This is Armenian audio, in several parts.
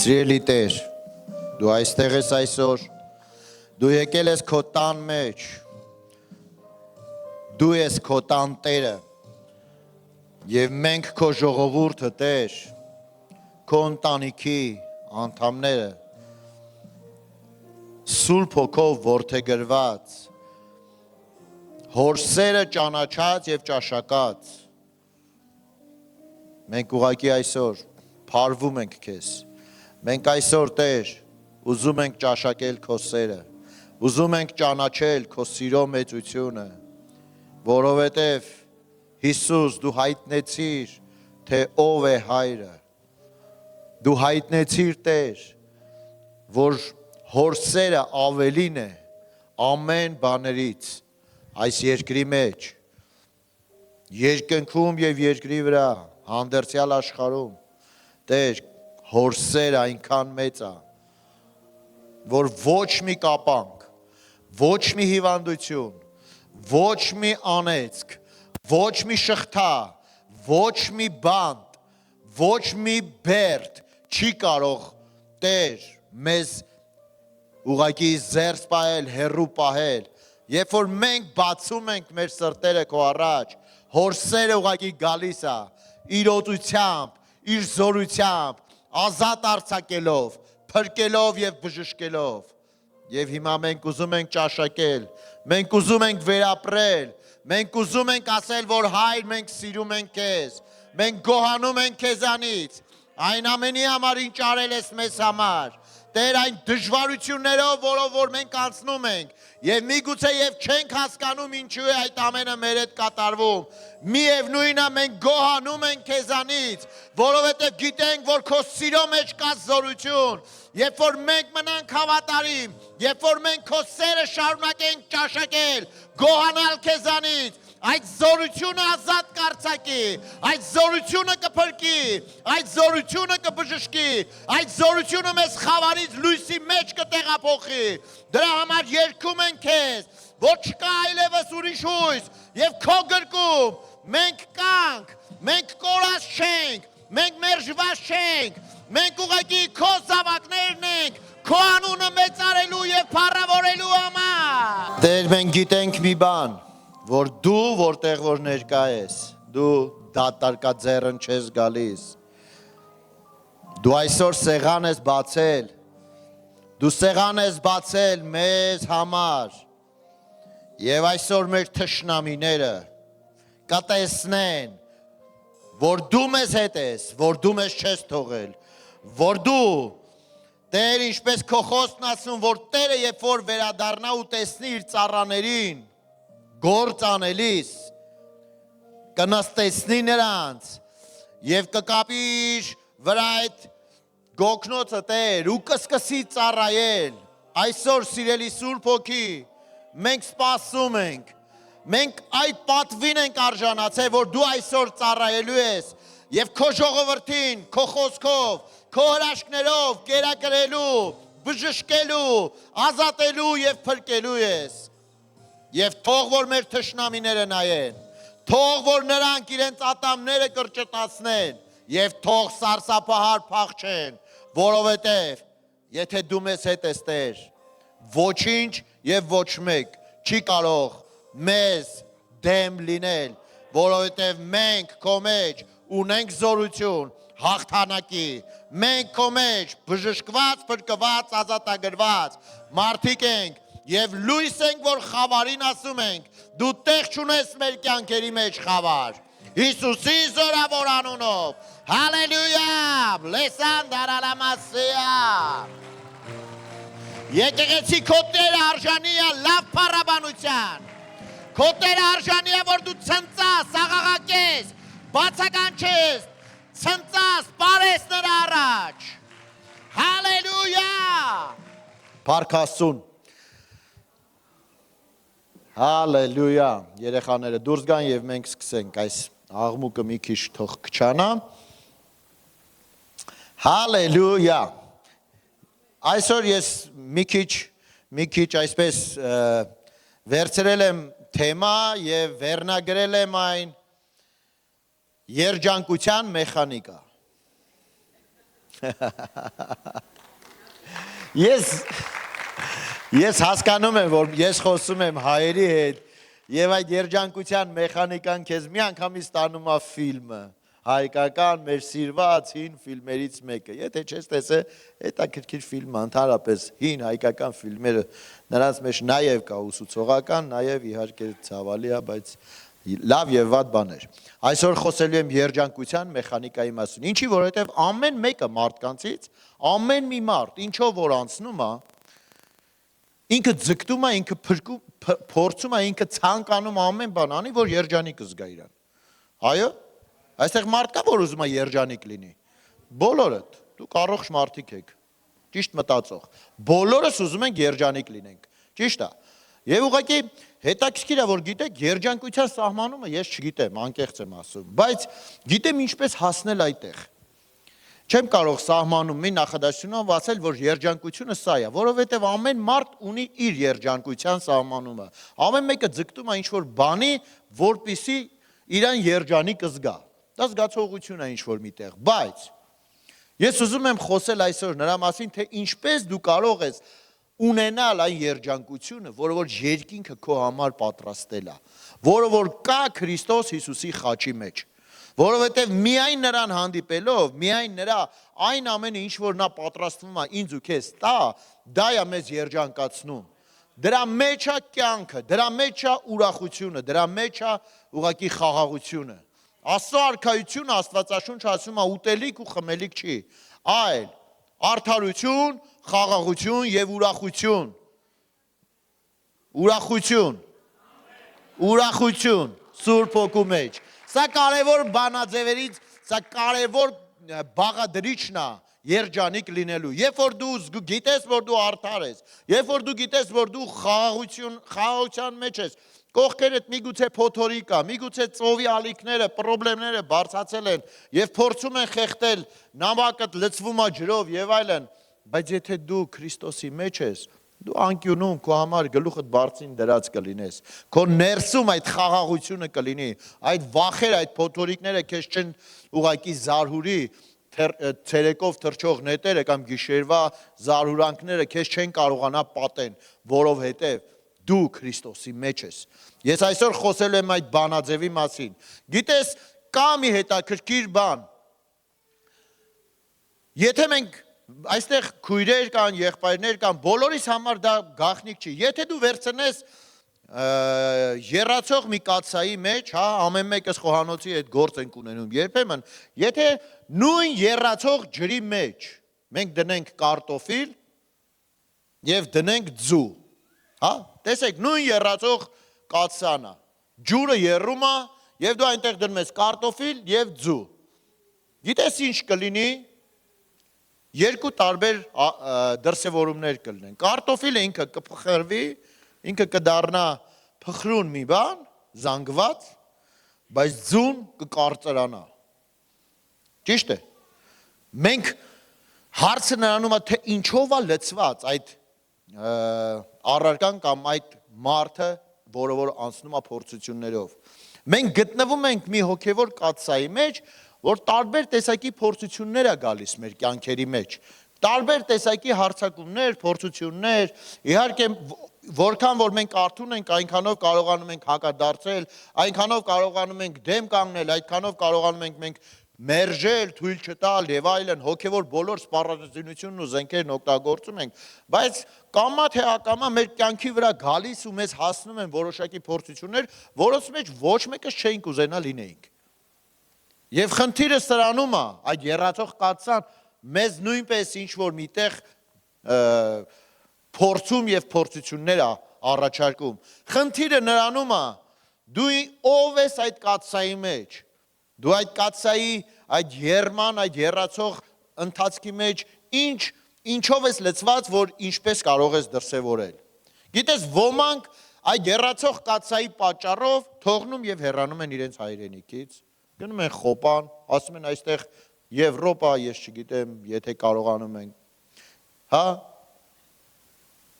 Սիրելի Տեր, դու այստեղ ես այսօր, դու եկել ես քո տան մեջ, դու ես քո տան Տերը, եւ մենք քո ժողովուրդը Տեր, քո ընտանիքի անդամները, Սուրբ Հոգով որդեգրված, Հոր սերը ճանաչած եւ ճաշակած, մենք ուղղակի այսօր փառվում ենք քեզ, մենք այսօր Տեր, ուզում ենք ճաշակել քո սերը, ուզում ենք ճանաչել քո սիրո մեծությունը, որովհետև Հիսուս դու հայտնեցիր, թե ով է հայրը, դու հայտնեցիր Տեր, որ Հոր սերը ավելին է ամեն բաներից, այս երկրի մեջ, երկնքում եւ երկրի վրա, հանդերձյալ աշխարհում, Տեր, Հոր սերը այնքան մեծ է, որ ոչ մի կապանք, ոչ մի հիվանդություն, ոչ մի անեծք, ոչ մի շղթա, ոչ մի բանտ, ոչ մի բերդ չի կարող Տեր մեզ ուղղակի զերծ պահել, հեռու պահել, երբ որ մենք բացում ենք մեր սրտերը քո առաջ, Հոր սերը ուղղակի գալիս է, իր օծությամբ, իր զորությամբ, ազատ արձակելով, փրկելով եւ բժշկելով։ Եվ հիմա մենք ուզում ենք ճաշակել, մենք ուզում ենք վերապրել, մենք ուզում ենք ասել, որ Հայր, մենք սիրում ենք քեզ, մենք գոհանում ենք քեզանից, այն ամենի համար ինչ արել ես մեզ համար, Տեր, այն դժվարություններով, որով որ մենք անցնում ենք, եւ միգուցե եւ չենք հասկանում ինչու է այդ ամենը մեր հետ կատարվում, միևնույնն է մենք գոհանում ենք քեզանից, որովհետեւ գիտենք, որ քո սիրո մեջ կա զորություն, երբ որ մենք մնանք հավատարիմ, երբ որ մենք քո սերը շարունակենք ճաշակել, գոհանալ քեզանից, այդ զորությունը ազատ կարձակի, այդ զորությունը կփրկի, այդ զորությունը կբժշկի, այդ զորությունը մեզ խավարից լույսի մեջ կտեղափոխի, դրա համար երգում ենք քեզ, որ չկա այլևս ուրիշ հույս, եւ քո գրկում մենք կանք, մենք կորած չենք, մենք մերժված չենք, մենք ուղղակի քո զավակներն ենք, քո անունը մեծարելու եւ փառավորելու համար։ Տեր, մենք գիտենք մի բան, որ դու որտեղ որ ներկա ես, դու դատարկաձեռն չես գալիս, դու այսօր սեղան ես բացել, դու սեղան ես բացել մեզ համար, եւ այսօր մեր թշնամիները կտեսնեն, որ դու մեզ հետ ես, որ դու մեզ չես թողել, որ դու, Տեր, ինչպես քո խոսքն ասում, որ Տերը երբ որ վերադառնա ու տեսնի իր ծառաներին, գործ անելիս, կնստեցնի նրանց եւ կկապի իր վրա այդ գոգնոցը Տեր ու կսկսի ծառայել, այսօր սիրելի Սուրբ Հոգի, մենք սպասում ենք, մենք այդ պատվին ենք արժանացել, որ դու այսօր ծառայելու ես եւ քո ժողովրդին, քո խոսքով, քո հրաշքներով կերակրելու, բժշկելու, ազատելու եւ փրկելու ես։ Եվ թող որ մեր թշնամիները նայեն, թող որ նրանք իրենց ատամները կրճտացնեն, եւ թող սարսափահար փախչեն, որովհետեւ եթե դու մեզ հետ ես Տեր, ոչինչ եւ ոչ մեկ չի կարող մեզ դեմ լինել, որովհետեւ մենք քո մեջ ունենք զորություն, հաղթանակի, մենք քո մեջ բժշկված, փրկված, ազատագրված մարդիկ ենք, եւ լույս ենք, որ խավարին ասում ենք, դու տեղ չունես մեր կյանքերի մեջ խավար, Հիսուսի զորավոր անունով, հալելույա, լեսան դարալամասիա, եկեղեցի քո Տերը արժանի է լավ փառաբանության, քո Տերը արժանի է, որ դու ցնծաս, աղաղակես, բացականչես, ցնծաս, պարես նրա առաջ, հալելույա, Փառք Աստծուն, Հալելույա, երեխաները դուրս գան եւ մենք սկսենք այս աղմուկը մի քիչ թող քչանա, Հալելույա, այսօր ես մի քիչ այսպես վերցրել եմ թեմա եւ վերնագրել եմ այն երջանկության մեխանիկա, Ես հասկանում եմ, որ ես խոսում եմ հայերի հետ եւ այդ երջանկության մեխանիկան քեզ մի անգամից ստանում է ֆիլմը, հայկական մեր սիրված հին ֆիլմերից մեկը։ Եթե չես տեսել, հետաքրքիր ֆիլմ ընդհանրապես հին հայկական ֆիլմերը, նրանց մեջ նաեւ կա ուսուցողական, նաեւ իհարկե ցավալի է, բայց լավ եւ վատ բաներ։ Այսօր խոսելու եմ երջանկության մեխանիկայի մասին։ Ինչի, որովհետեւ ամեն մեկը մարդկանցից, ամեն մի մարդ, ինչով որ անցնում է, ինքը ձգտում է, ինքը փորձում է, ինքը ցանկանում ամեն բան անի, որ երջանիկ զգա իրան։ Այո։ Այստեղ մարդ կա, որ ուզում է երջանիկ լինի։ Բոլորդ, դուք առողջ մարդիկ եք։ Ճիշտ մտածող։ Բոլորս ուզում ենք երջանիկ լինենք։ Ճիշտ է։ Եվ ուղղակի հետաքրքիր է, որ գիտեք, երջանկության սահմանումը ես չգիտեմ, անկեղծ եմ ասում, բայց գիտեմ ինչպես հասնել այդտեղ։ Չեմ կարող սահմանում մի նախադասությունով ասել, որ երջանկությունը սա է, որովհետև ամեն մարդ ունի իր երջանկության սահմանումը։ Ամեն մեկը ձգտում է ինչ-որ բանի, որպեսզի իրան երջանիկ զգա։ Դա զգացողություն է ինչ-որ միտեղ, բայց ես ուզում եմ խոսել այսօր նրա մասին, թե ինչպես դու կարող ես ունենալ այն երջանկությունը, որը որ երկինքը քո համար պատրաստել է, որը որ կա Քրիստոս Հիսուսի խաչի մեջ։ Որովհետև միայն նրան հանդիպելով, միայն նրա այն ամենը, ինչ որ նա պատրաստվում է ինձ ու քեզ տա, դա է մեզ երջանկացնում։ Դրա մեջ է կյանքը, դրա մեջ է ուրախությունը, դրա մեջ է ուղղակի խաղաղությունը։ Աստծո արքայությունը Աստվածաշունչը ասում է ուտելիք ու խմելիք չի, այլ արդարություն, խաղաղություն եւ ուրախություն։ Ուրախություն։ Ուրախություն Սուրբ Հոգու մեջ։ Սա կարևոր բանաձևերից, սա կարևոր բաղադրիչն է երջանիկ լինելու։ Երբ որ դու գիտես, որ դու արդար ես, երբ որ դու գիտես, որ դու խաղաղության մեջ ես, կողքերդ միգուցե փոթորիկ կա, միգուցե ծովի ալիքները, խնդիրները բարձրացել են եւ փորձում են խեղդել, նամակդ լցվում է ջրով եւ այլն, բայց եթե դու Քրիստոսի մեջ ես, դու անկյունում քո համար գլուխդ բարձին դրած կլինես, քո ներսում այդ խաղաղությունը կլինի, այդ վախերը, այդ փոթորիկները քեզ չեն ուղակի զարհուրի, ցերեկով թռչող նետերը կամ գիշերվա զարհուրանքները քեզ չեն կարողանա պատեն, որովհետև դու Քրիստոսի մեջ ես։ Ես այսօր խոսել եմ այդ բանաձևի մասին։ Գիտես, կա մի հետաքրքիր բան։ Եթե մենք այստեղ քույրեր կան, եղբայրներ կան, բոլորիս համար դա գաղտնիք չի։ Եթե դու վերցնես եռացող մի կաթսայի մեջ, հա, ամեն մեկս խոհանոցի հետ գործ ենք ունենում, երբեմն, եթե նույն եռացող ջրի մեջ մենք դնենք կարտոֆիլ եւ դնենք ձու, հա, տեսեք, նույն եռացող կաթսան է, ջուրը եռում է եւ դու այնտեղ դնում ես կարտոֆիլ եւ ձու։ Գիտես ինչ կլինի։ Երկու տարբեր դրսևորումներ կլինեն։ Կարտոֆիլը ինքը կփխրվի, ինքը կդառնա փխրուն մի բան, զանգված, բայց ձուն կկարծրանա։ Ճիշտ է։ Մենք հարցը նրանում է, թե ինչով է լցված այդ առարկան կամ այդ մարդը, որը որ անցնում է փորձություններով։ Մենք գտնվում ենք մի հոգևոր կաթսայի մեջ, որ տարբեր տեսակի փորձություններ է գալիս մեր կյանքերի մեջ, տարբեր տեսակի հարցակումներ, փորձություններ, իհարկե որքան որ մենք արթուն ենք, այնքանով կարողանում ենք հակադարձել, այնքանով կարողանում ենք դեմ կանգնել, այդքանով կարողանում ենք մենք մերժել, թույլ չտալ եւ այլն, հոգեվոր բոլոր սպառազինությունն ու զենքերն օգտագործում ենք, բայց կամա թե ակամա մեր կյանքի վրա գալիս ու մեզ հասնում են որոշակի փորձություններ, որոնց մեջ ոչ մեկս չէինք ուզենա լինեինք։ Եվ խնդիրը սրանում է, այդ եռացող կաթսան մեզ նույնպես ինչ-որ միտեղ փորձում եւ փորձություններ է առաջարկում։ Խնդիրը նրանում է, դու ով ես այդ կաթսայի մեջ, դու այդ կաթսայի, այդ երման, այդ եռացող ընթացքի մեջ ինչով ես լցված, որ ինչպես կարող ես դրսևորել։ Գիտես, ոմանք այդ եռացող կաթսայի պատճառով թողնում եւ հեռանում են իրենց հայրենիքից։ Գնում են խոպան, ասում են այստեղ Եվրոպա, ես չգիտեմ, եթե կարողանում են, հա,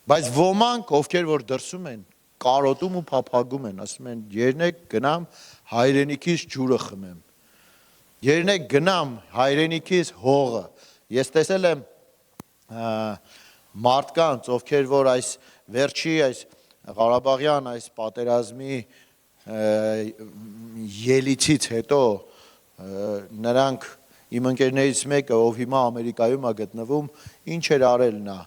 բայց ոմանք, ովքեր որ դրսում են, կարոտում ու փափագում են, ասում են, երնեք գնամ հայրենիքից ջուրը խմեմ, երնեք գնամ հայրենիքից հողը, Ես տեսել եմ մարդկանց, ովքեր որ այս վերջի այս Ղարաբաղյան այս պատերազմի ելիցից հետո նրանք իմ ընկերներից մեկը, ով հիմա Ամերիկայում է գտնվում, ինչ էր արել նա,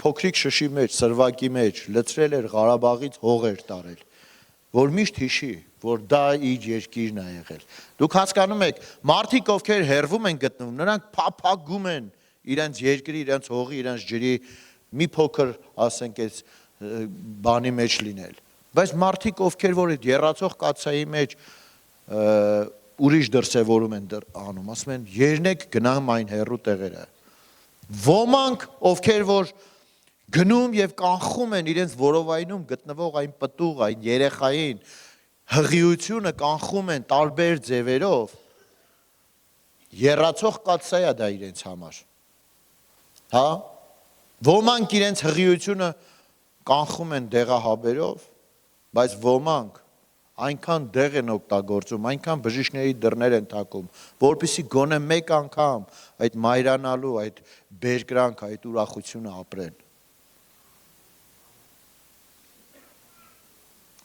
փոքրիկ շշի մեջ, սրվակի մեջ, լցրել էր Ղարաբաղից հողեր տարել, որ միշտ հիշի, որ դա իր երկիրն է եղել։ Դուք հասկանում եք, մարդիկ, ովքեր հեռվում են գտնվում, նրանք փափագում են իրենց երկրի, իրենց հողի, իրենց ջրի մի փոքր, ասենք, այս բանի մեջ լինել։ Բայց մարդիկ, ովքեր որ այդ եռացող կաթսայի մեջ ուրիշ դրսևորում են անում, ասում են, երնեք գնամ այն հեռու տեղերը։ Ոմանք, ովքեր որ գնում եւ կանխում են իրենց որովայնում գտնվող այն պտուղ, այն երեխային հղիությունը կանխում են տարբեր ձևերով, եռացող կաթսայա դա իրենց համար։ Հա? Ոմանք իրենց հղիությունը կանխում են դեղահաբերով, բայց ոմանք այնքան դեղ են օգտագործում, այնքան բժիշկների դռներ են թակում, որպեսզի գոնե մեկ անգամ այդ մայրանալու, այդ բերկրանք, այդ ուրախությունը ապրեն։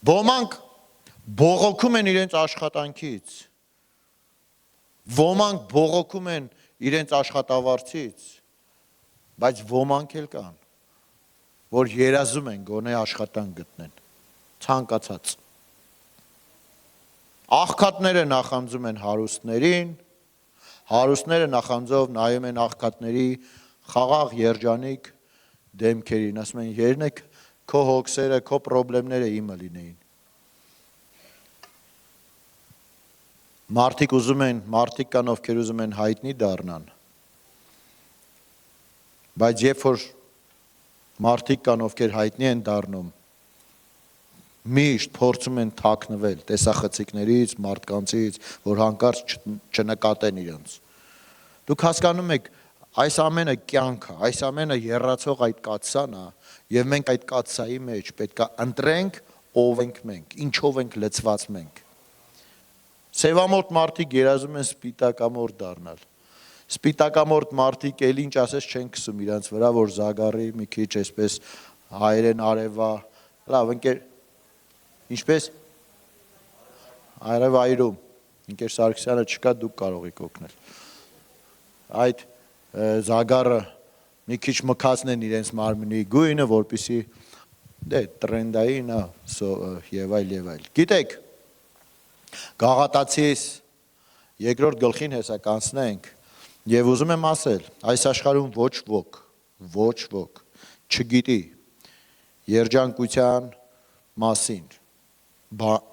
Ոմանք բողոքում են իրենց աշխատանքից, ոմանք բողոքում են իրենց աշխատավարձից, բայց ոմանք էլ կան, որ երազում են գոնե աշխատանք գտնեն, ցանկացած։ Աղքատները նախանձում են հարուստներին, հարուստները նախանձով նայում են աղքատների խաղաղ երջանիկ դեմքերին, ասում են երնեք քո հոգսերը, քո պրոբլեմները իմը լինեին։ Մարդիկ կան, ովքեր ուզում են հայտնի դառնան, բայց երբ որ մարդիկ կան, ովքեր հայտնի են դառնում, միշտ փորձում են թաքնվել տեսախցիկներից, մարդկանցից, որ հանկարծ չնկատեն իրենց։ Դուք հասկանում եք, այս ամենը կյանք է, այս ամենը եռացող այդ կաթսան է, եւ մենք այդ կաթսայի մեջ պետք է ընտրենք ով ենք մենք, ինչով ենք լցված մենք։ Սևամորթ մարդիկ երազում են սպիտակամորթ դառնալ։ Սպիտակամորթ մարդիկ էլ ինչ ասես չեն քսում իրանց վրա, որ զագարի մի քիչ այսպես հայերեն արևա, լավ ընկեր, ինչպես արևայրում, ընկեր Սարգսյանը չկա, դուք կարող եք օգնել։ Այդ զագարը մի քիչ մքացնեն իրենց մարմնի գույնը, որպեսզի դե տրենդային է եւ այլ։ Գիտեք, Գաղատացիս երկրորդ գլխին հեսա կանցնենք եւ ուզում եմ ասել, այս աշխարհում ոչ ոք չգիտի երջանկության մասին,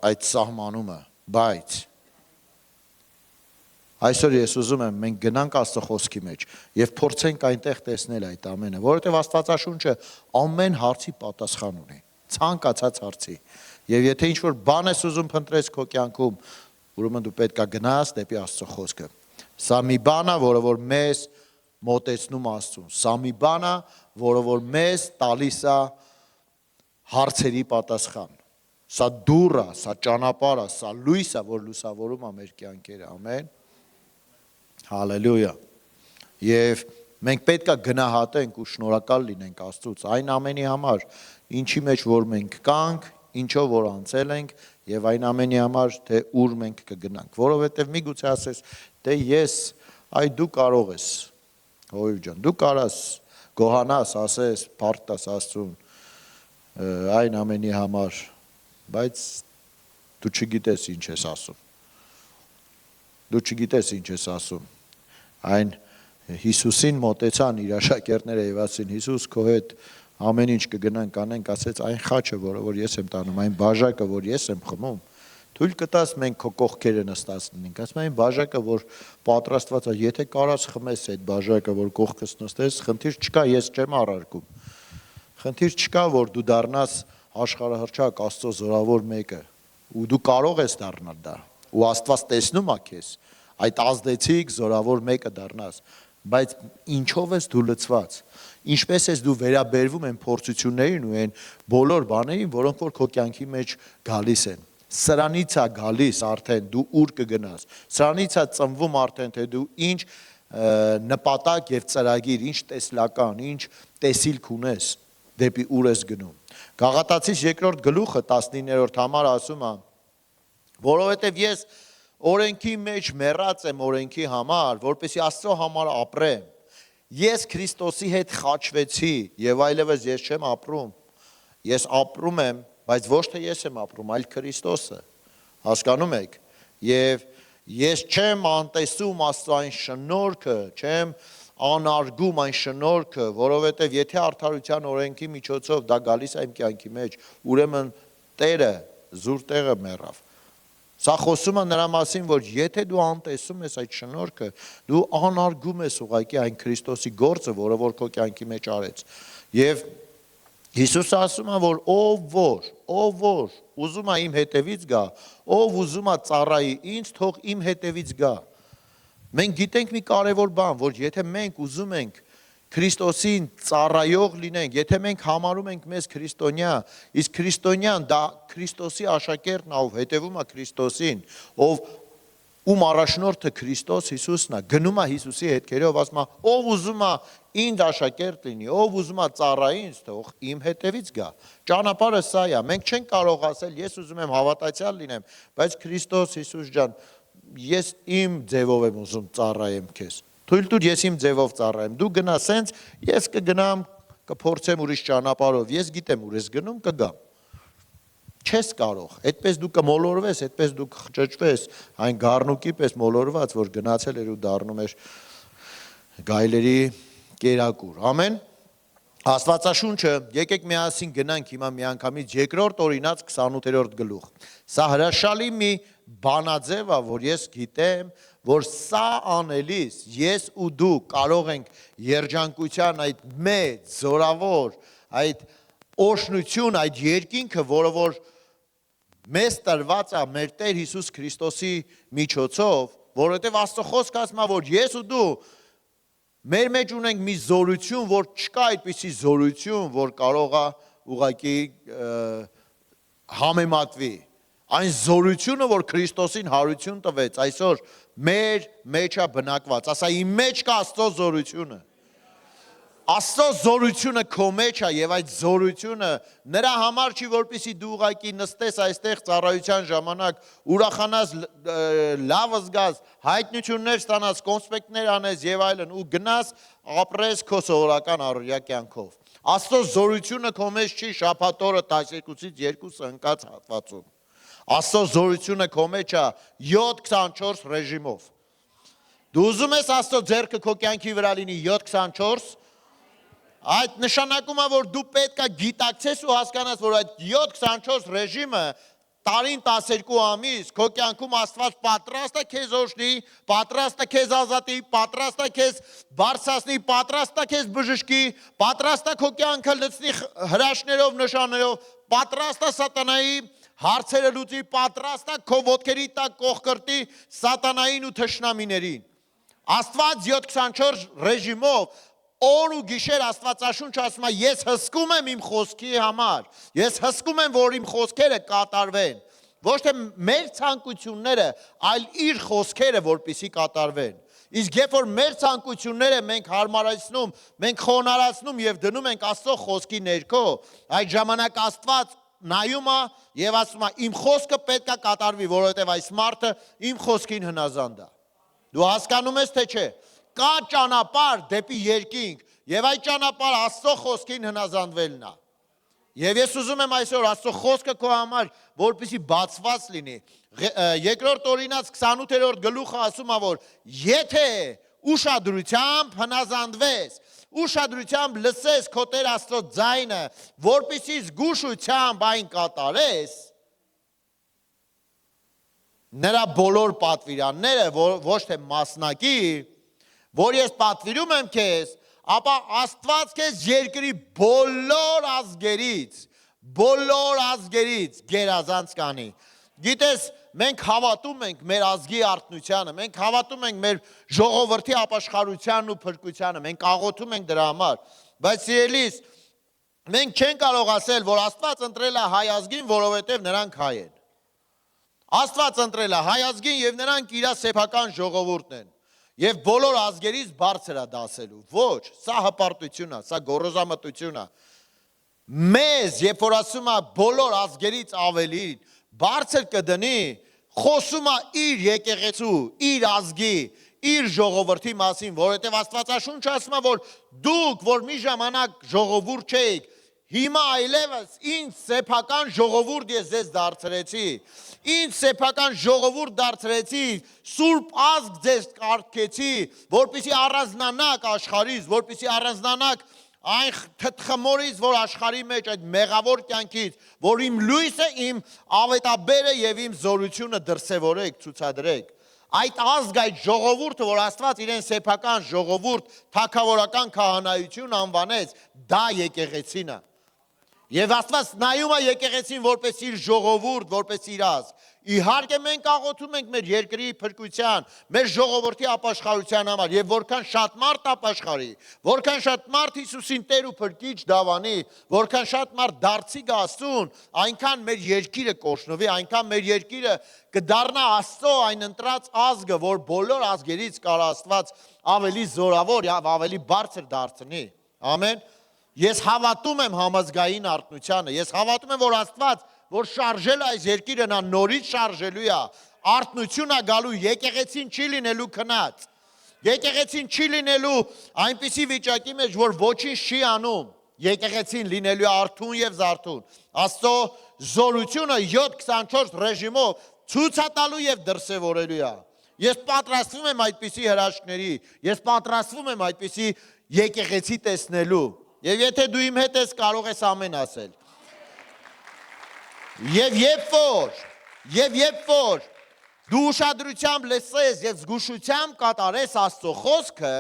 այդ սահմանումը, բայց այսօր ես ուզում եմ մենք գնանք Աստծո խոսքի մեջ եւ փորձենք այնտեղ տեսնել այդ ամենը, որովհետեւ Աստվածաշունչը ամեն հարցի պատասխան ունի, ցանկացած հարցի։ Եվ եթե ինչ-որ բան ես ուզում փնտրես քո կյանքում, ուրեմն դու պետք է գնաս դեպի Աստծո խոսքը։ Սա մի բան է, որը որ մեզ մոտեցնում Աստծուն։ Սա մի բան է, որը որ մեզ տալիս է հարցերի պատասխան։ Սա դուռ է, սա ճանապարհ է, սա լույս է, որ լուսավորում է մեր կյանքերը։ Ամեն։ Հալելույա։ Եվ մենք պետք է գնահատենք ու շնորհակալ լինենք Աստծուց այն ամենի համար, ինչի մեջ որ մենք կանք, ինչով որ անցել ենք եւ այն ամենի համար, թե ուր մենք կգնանք, որովհետեւ միգուցե ասես, դե ես, այ դու կարող ես, հոյր ջան, դու կարաս գոհանաս, ասես, փառտաս Աստծուն այն ամենի համար, բայց դու չգիտես ինչ ես ասում։ Դու չգիտես ինչ ես ասում։ Այն Հիսուսին մոտեցան իր աշակերտները եւ ասին Հիսուս քո հետ ամեն ինչ կգնանք անենք, ասեց այն խաչը, որը որ ես եմ տանում, այն բաժակը, որ ես եմ խմում, թույլ կտաս մենք քո կողքերը նստած լինենք։ Ասում այն բաժակը, որ պատրաստված է, եթե կարաս խմես այդ բաժակը, որ կողքս նստես, խնդիր չկա, ես չեմ առարկում։ Խնդիր չկա, որ դու դառնաս աշխարհահռչակ Աստծո զորավոր մեկը, ու դու կարող ես դառնալ դա, ու Աստված տեսնում է քեզ, այդ ազդեցիկ զորավոր մեկը դառնաս, բայց ինչով ես դու լցված, ինչպես ես դու վերաբերվում են փորձություններին ու այն բոլոր բաներին, որոնք որ քո կյանքի մեջ գալիս են։ Սրանից է գալիս արդեն դու ուր կգնաս, սրանից է ծնվում արդեն թե դու ինչ նպատակ եւ ծրագիր, ինչ տեսլական, ինչ տեսիլք ունես, դեպի ուր ես գնում։ Գաղատացիս 2-րդ գլուխը 19-րդ համար ասում է, որովհետեւ ես օրենքի մեջ մեռած եմ օրենքի համար, որպեսզի Աստծո համար ապրեմ։ Ես Քրիստոսի հետ խաչվեցի եւ այլևս ես չեմ ապրում։ Ես ապրում եմ, բայց ոչ թե ես եմ ապրում, այլ Քրիստոսը։ Հասկանում եք։ Եվ ես չեմ անտեսում Աստծո այն շնորհքը, չեմ անարգում այն շնորհքը, որովհետեւ եթե արդարության օրենքի միջոցով դա գալիս է իմ կյանքի մեջ, ուրեմն Տերը զուր տեղը մեռավ։ Սա խոսում է նրա մասին, որ եթե դու անտեսում ես այդ շնորհքը, դու անարգում ես ուղղակի այն Քրիստոսի գործը, որը որ քո կյանքի մեջ արեց։ Եվ Հիսուսը ասում է, որ ով որ ուզում է իմ հետևից գա, ով ուզում է ծառայի ինձ, թող իմ հետևից գա։ Մենք գիտենք մի կարևոր բան, որ եթե մենք ուզում ենք Քրիստոսին ծառայող լինենք, եթե մենք համարում ենք մեզ քրիստոնյա, իսկ քրիստոնյան դա Քրիստոսի աշակերտն է, ով հետևում է Քրիստոսին, ով ում առաջնորդը Քրիստոս Հիսուսն է, գնում է Հիսուսի հետքերով, ասում է, ով ուզում է ինձ աշակերտ լինի, ով ուզում է ծառայի ինձ, թող իմ հետևից գա։ Ճանապարհը սա է, մենք չենք կարող ասել, ես ուզում եմ հավատացյալ լինեմ, բայց Քրիստոս Հիսուս ջան, ես իմ ձևով եմ ուզում ծառայեմ քեզ։ Թույլ տուր ես իմ ձևով ծառայեմ, դու գնա սենց, ես կգնամ, կփորձեմ ուրիշ ճանապարհով, ես գիտեմ ուր ես գնում, կգամ։ Չես կարող, այդպես դու կմոլորվես, այդպես դու կխճճվես, այն գառնուկի պես մոլորված, որ գնացել էր ու դառնում էր գայլերի կերակուր։ Ամեն։ Աստվածաշունչը, եկեք միասին գնանք հիմա միանգամից 2-րդ Օրինաց 28-րդ գլուխ։ Սա հրաշալի մի բանաձև է, որ ես գիտեմ, որ սա անելիս ես ու դու կարող ենք երջանկության այդ մեծ, զորավոր, այդ օրհնություն, այդ երկինքը, որը որ մեզ տրված է մեր Տեր Հիսուս Քրիստոսի միջոցով, որովհետև Աստծո խոսքը ասում է, որ ես ու դու մեր մեջ ունենք մի զորություն, որ չկա այդպիսի զորություն, որ կարող է ուղղակի համեմատվի։ Այն զորությունը, որ Քրիստոսին հարություն տվեց, այսօր մեր մեջ է բնակված, ասա իմ մեջ կա Աստծո զորությունը։ Աստծո զորությունը քո մեջ է եւ այդ զորությունը նրա համար չի, որպեսզի դու ուղղակի նստես այստեղ ծառայության ժամանակ, ուրախանաս, լավ զգաս, հայտնություններ ստանաս, կոնսպեկտներ անես եւ այլն ու գնաս ապրես քո սովորական առօրյա կյանքով։ Աստծո զորությունը քո մեջ չի շաբաթօրը 12-ից 2 ընկած հատվածում։ Աստծո զորությունը քո մեջ է 7-24 ռեժիմով։ Դու ուզում ես Աստծո ձեռքը քո կյանքի վրա լինի 7-24, այդ նշանակում է, որ դու պետք է գիտակցես ու հասկանաս, որ այդ 7-24 ռեժիմը տարին 12 ամիս քո կյանքում Աստված պատրաստ է քեզ օրհնի, պատրաստ է քեզ ազատի, պատրաստ է քեզ բարձրացնի, պատրաստ է քեզ բժշկի, պատրաստ է քո կյանքը լցնի հրաշքներով, նշաններով, պատրաստ է սատանայի հարցերը լուծի, պատրաստ է քո ոտքերի տակ կողքրտի սատանային ու թշնամիներին։ Աստված 7-24 ռեժիմով օր ու գիշեր Աստվածաշունչը ասում է, ես հսկում եմ իմ խոսքի համար, ես հսկում եմ, որ իմ խոսքերը կատարվեն, ոչ թե մեր ցանկությունները, այլ իր խոսքերը, որպեսզի կատարվեն։ Իսկ երբ որ մեր ցանկությունները մենք հարմարացնում, մենք խոնարհացնում եւ դնում ենք Աստծո խոսքի ներքո, այդ ժամանակ Աստված նայում է եւ ասում է, իմ խոսքը պետք է կատարվի, որովհետեւ այս մարդը իմ խոսքին հնազանդ է։ Դու հասկանում ես թե չէ։ Կա ճանապարհ դեպի երկինք եւ այդ ճանապարհը Աստծո խոսքին հնազանդվելն է։ Եվ ես ուզում եմ այսօր Աստծո խոսքը քո համար, որպեսզի բացված լինի։ Երկրորդ Օրինաց 28-րդ գլուխը ասում է, որ եթե ուշադրությամբ հնազանդվես, ուշադրությամբ լսես քո Տեր Աստծո ձայնը, որպեսզի զգուշությամբ այն կատարես, նրա բոլոր պատվիրանները, ոչ թե մասնակի, որ ես պատվիրում եմ քեզ, ապա Աստված քեզ երկրի բոլոր ազգերից գերազանց կանի։ Գիտես, մենք հավատում ենք մեր ազգի արթնությանը, մենք հավատում ենք մեր ժողովրդի ապաշխարությանն ու փրկությանը, մենք աղոթում ենք դրա համար, բայց սիրելիս, մենք չենք կարող ասել, որ Աստված ընտրել է հայ ազգին, որովհետև նրանք հայ են։ Աստված ընտրել է հայ ազգին եւ նրանք իր սեփական ժողովուրդն են։ Եվ բոլոր ազգերից բարձր է դասելու։ Ոչ, սա հպարտություն է, սա գոռոզամտություն է։ Մեզ, երբ որ ասում է բոլոր ազգերից ավելի, բարձր կդնի, խոսում է իր եկեղեցու, իր ազգի, իր ժողովրդի մասին, որովհետև Աստվածաշունչը ասում է, որ դուք, որ մի ժամանակ ժողովուրդ չէիք, հիմա այլևս ինձ սեփական ժողովուրդ ես ձեզ դարձրեցի, ինձ սեփական ժողովուրդ դարձրեցի, սուրբ ազգ ձեզ կարգեցի, որպեսզի առանձնանաք աշխարհից, որպեսզի առանձնանաք այն թթխմորից, որ աշխարհի մեջ այդ մեղավոր կյանքից, որ իմ լույսը, իմ ավետաբերը եւ իմ զորությունը դրսևորեք, ցուցադրեք։ Այդ ազգ, այդ ժողովուրդը, որ Աստված իրեն սեփական ժողովուրդ, թագավորական քահանայություն անվանեց, դա եկեղեցին է։ Եվ Աստված նայում է եկեղեցին որպես իր ժողովուրդ, որպես իր ազգ։ Իհարկե մենք աղոթում ենք մեր երկրի փրկության, մեր ժողովրդի ապաշխարության համար, եւ որքան շատ մարդ ապաշխարի, որքան շատ մարդ Հիսուսին Տեր ու Փրկիչ դավանի, որքան շատ մարդ դարձի գա Աստծուն, այնքան մեր երկիրը կօրհնվի, այնքան մեր երկիրը կդառնա Աստծո այն ընտրած ազգը, որ բոլոր ազգերից կարա Աստված ավելի զորավոր եւ ավելի բարձր դարձնի։ Ամեն։ Ես հավատում եմ համազգային արթնությանը, ես հավատում եմ, որ Աստված, որ շարժել է այս երկիրը, նա նորից շարժելու է, արթնություն է գալու, եկեղեցին չի լինելու քնած, եկեղեցին չի լինելու այնպիսի վիճակի մեջ, որ ոչինչ չի անում, եկեղեցին լինելու է արթուն եւ զարթուն, Աստծո զորությունը 7-24 ռեժիմով ցույցատալու եւ դրսևորելու է։ Ես պատրաստվում եմ այդպիսի հրաշքների, ես պատրաստվում եմ այդպիսի եկեղեցի տեսնելու։ Եվ եթե դու իմ հետ ես, կարող ես ամեն ասել։ Եվ երբ որ դու ուշադրությամբ լսես եւ զգուշությամբ կատարես Աստծո խոսքը,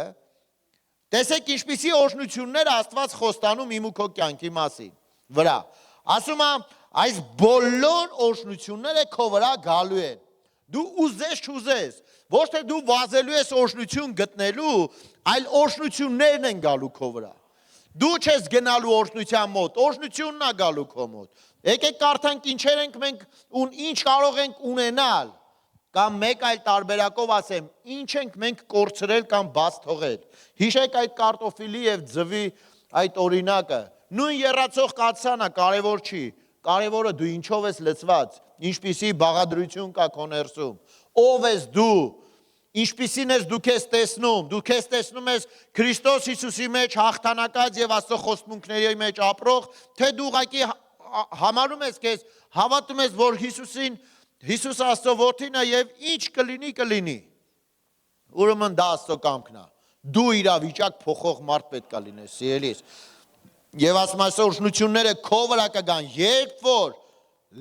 տեսեք ինչպիսի օրհնություններ Աստված խոստանում իմ ու քո կյանքի մասին վրա։ Ասում է, այս բոլոր օրհնությունները քո վրա գալու են։ Դու ուզես չուզես, ոչ թե դու վազելու ես օրհնություն գտնելու, այլ օրհնություններն են գալու քո վրա։ Դու չես գնալու օրհնության մոտ, օրհնությունն է գալու քո մոտ։ Եկեք կարդանք ինչեր ենք մենք ու ինչ կարող ենք ունենալ, կամ մեկ այլ տարբերակով ասեմ, ինչ ենք մենք կորցրել կամ բաց թողել։ Հիշեք այդ կարտոֆիլի եւ ձվի այդ օրինակը։ Նույն եռացող կաթսանը կարևոր չի, կարևորը դու ինչով ես լցված, ինչպիսի բաղադրություն կա քո ներսում, ով ես դու, ինչպիսին ես դու քեզ տեսնում ես Քրիստոս Հիսուսի մեջ հաղթանակած եւ Աստծո խոստմունքների մեջ ապրող, թե դու ուղղակի համարում ես քեզ, հավատում ես, որ Հիսուս Աստծո որդին է եւ ինչ կլինի։ Ուրեմն դա Աստծո կամքն է։ Դու իրավիճակ փոխող մարդ պետք է լինես, սիրելիս։ Եվ ասում այս օրհնությունները քո վրա կգան, երբ որ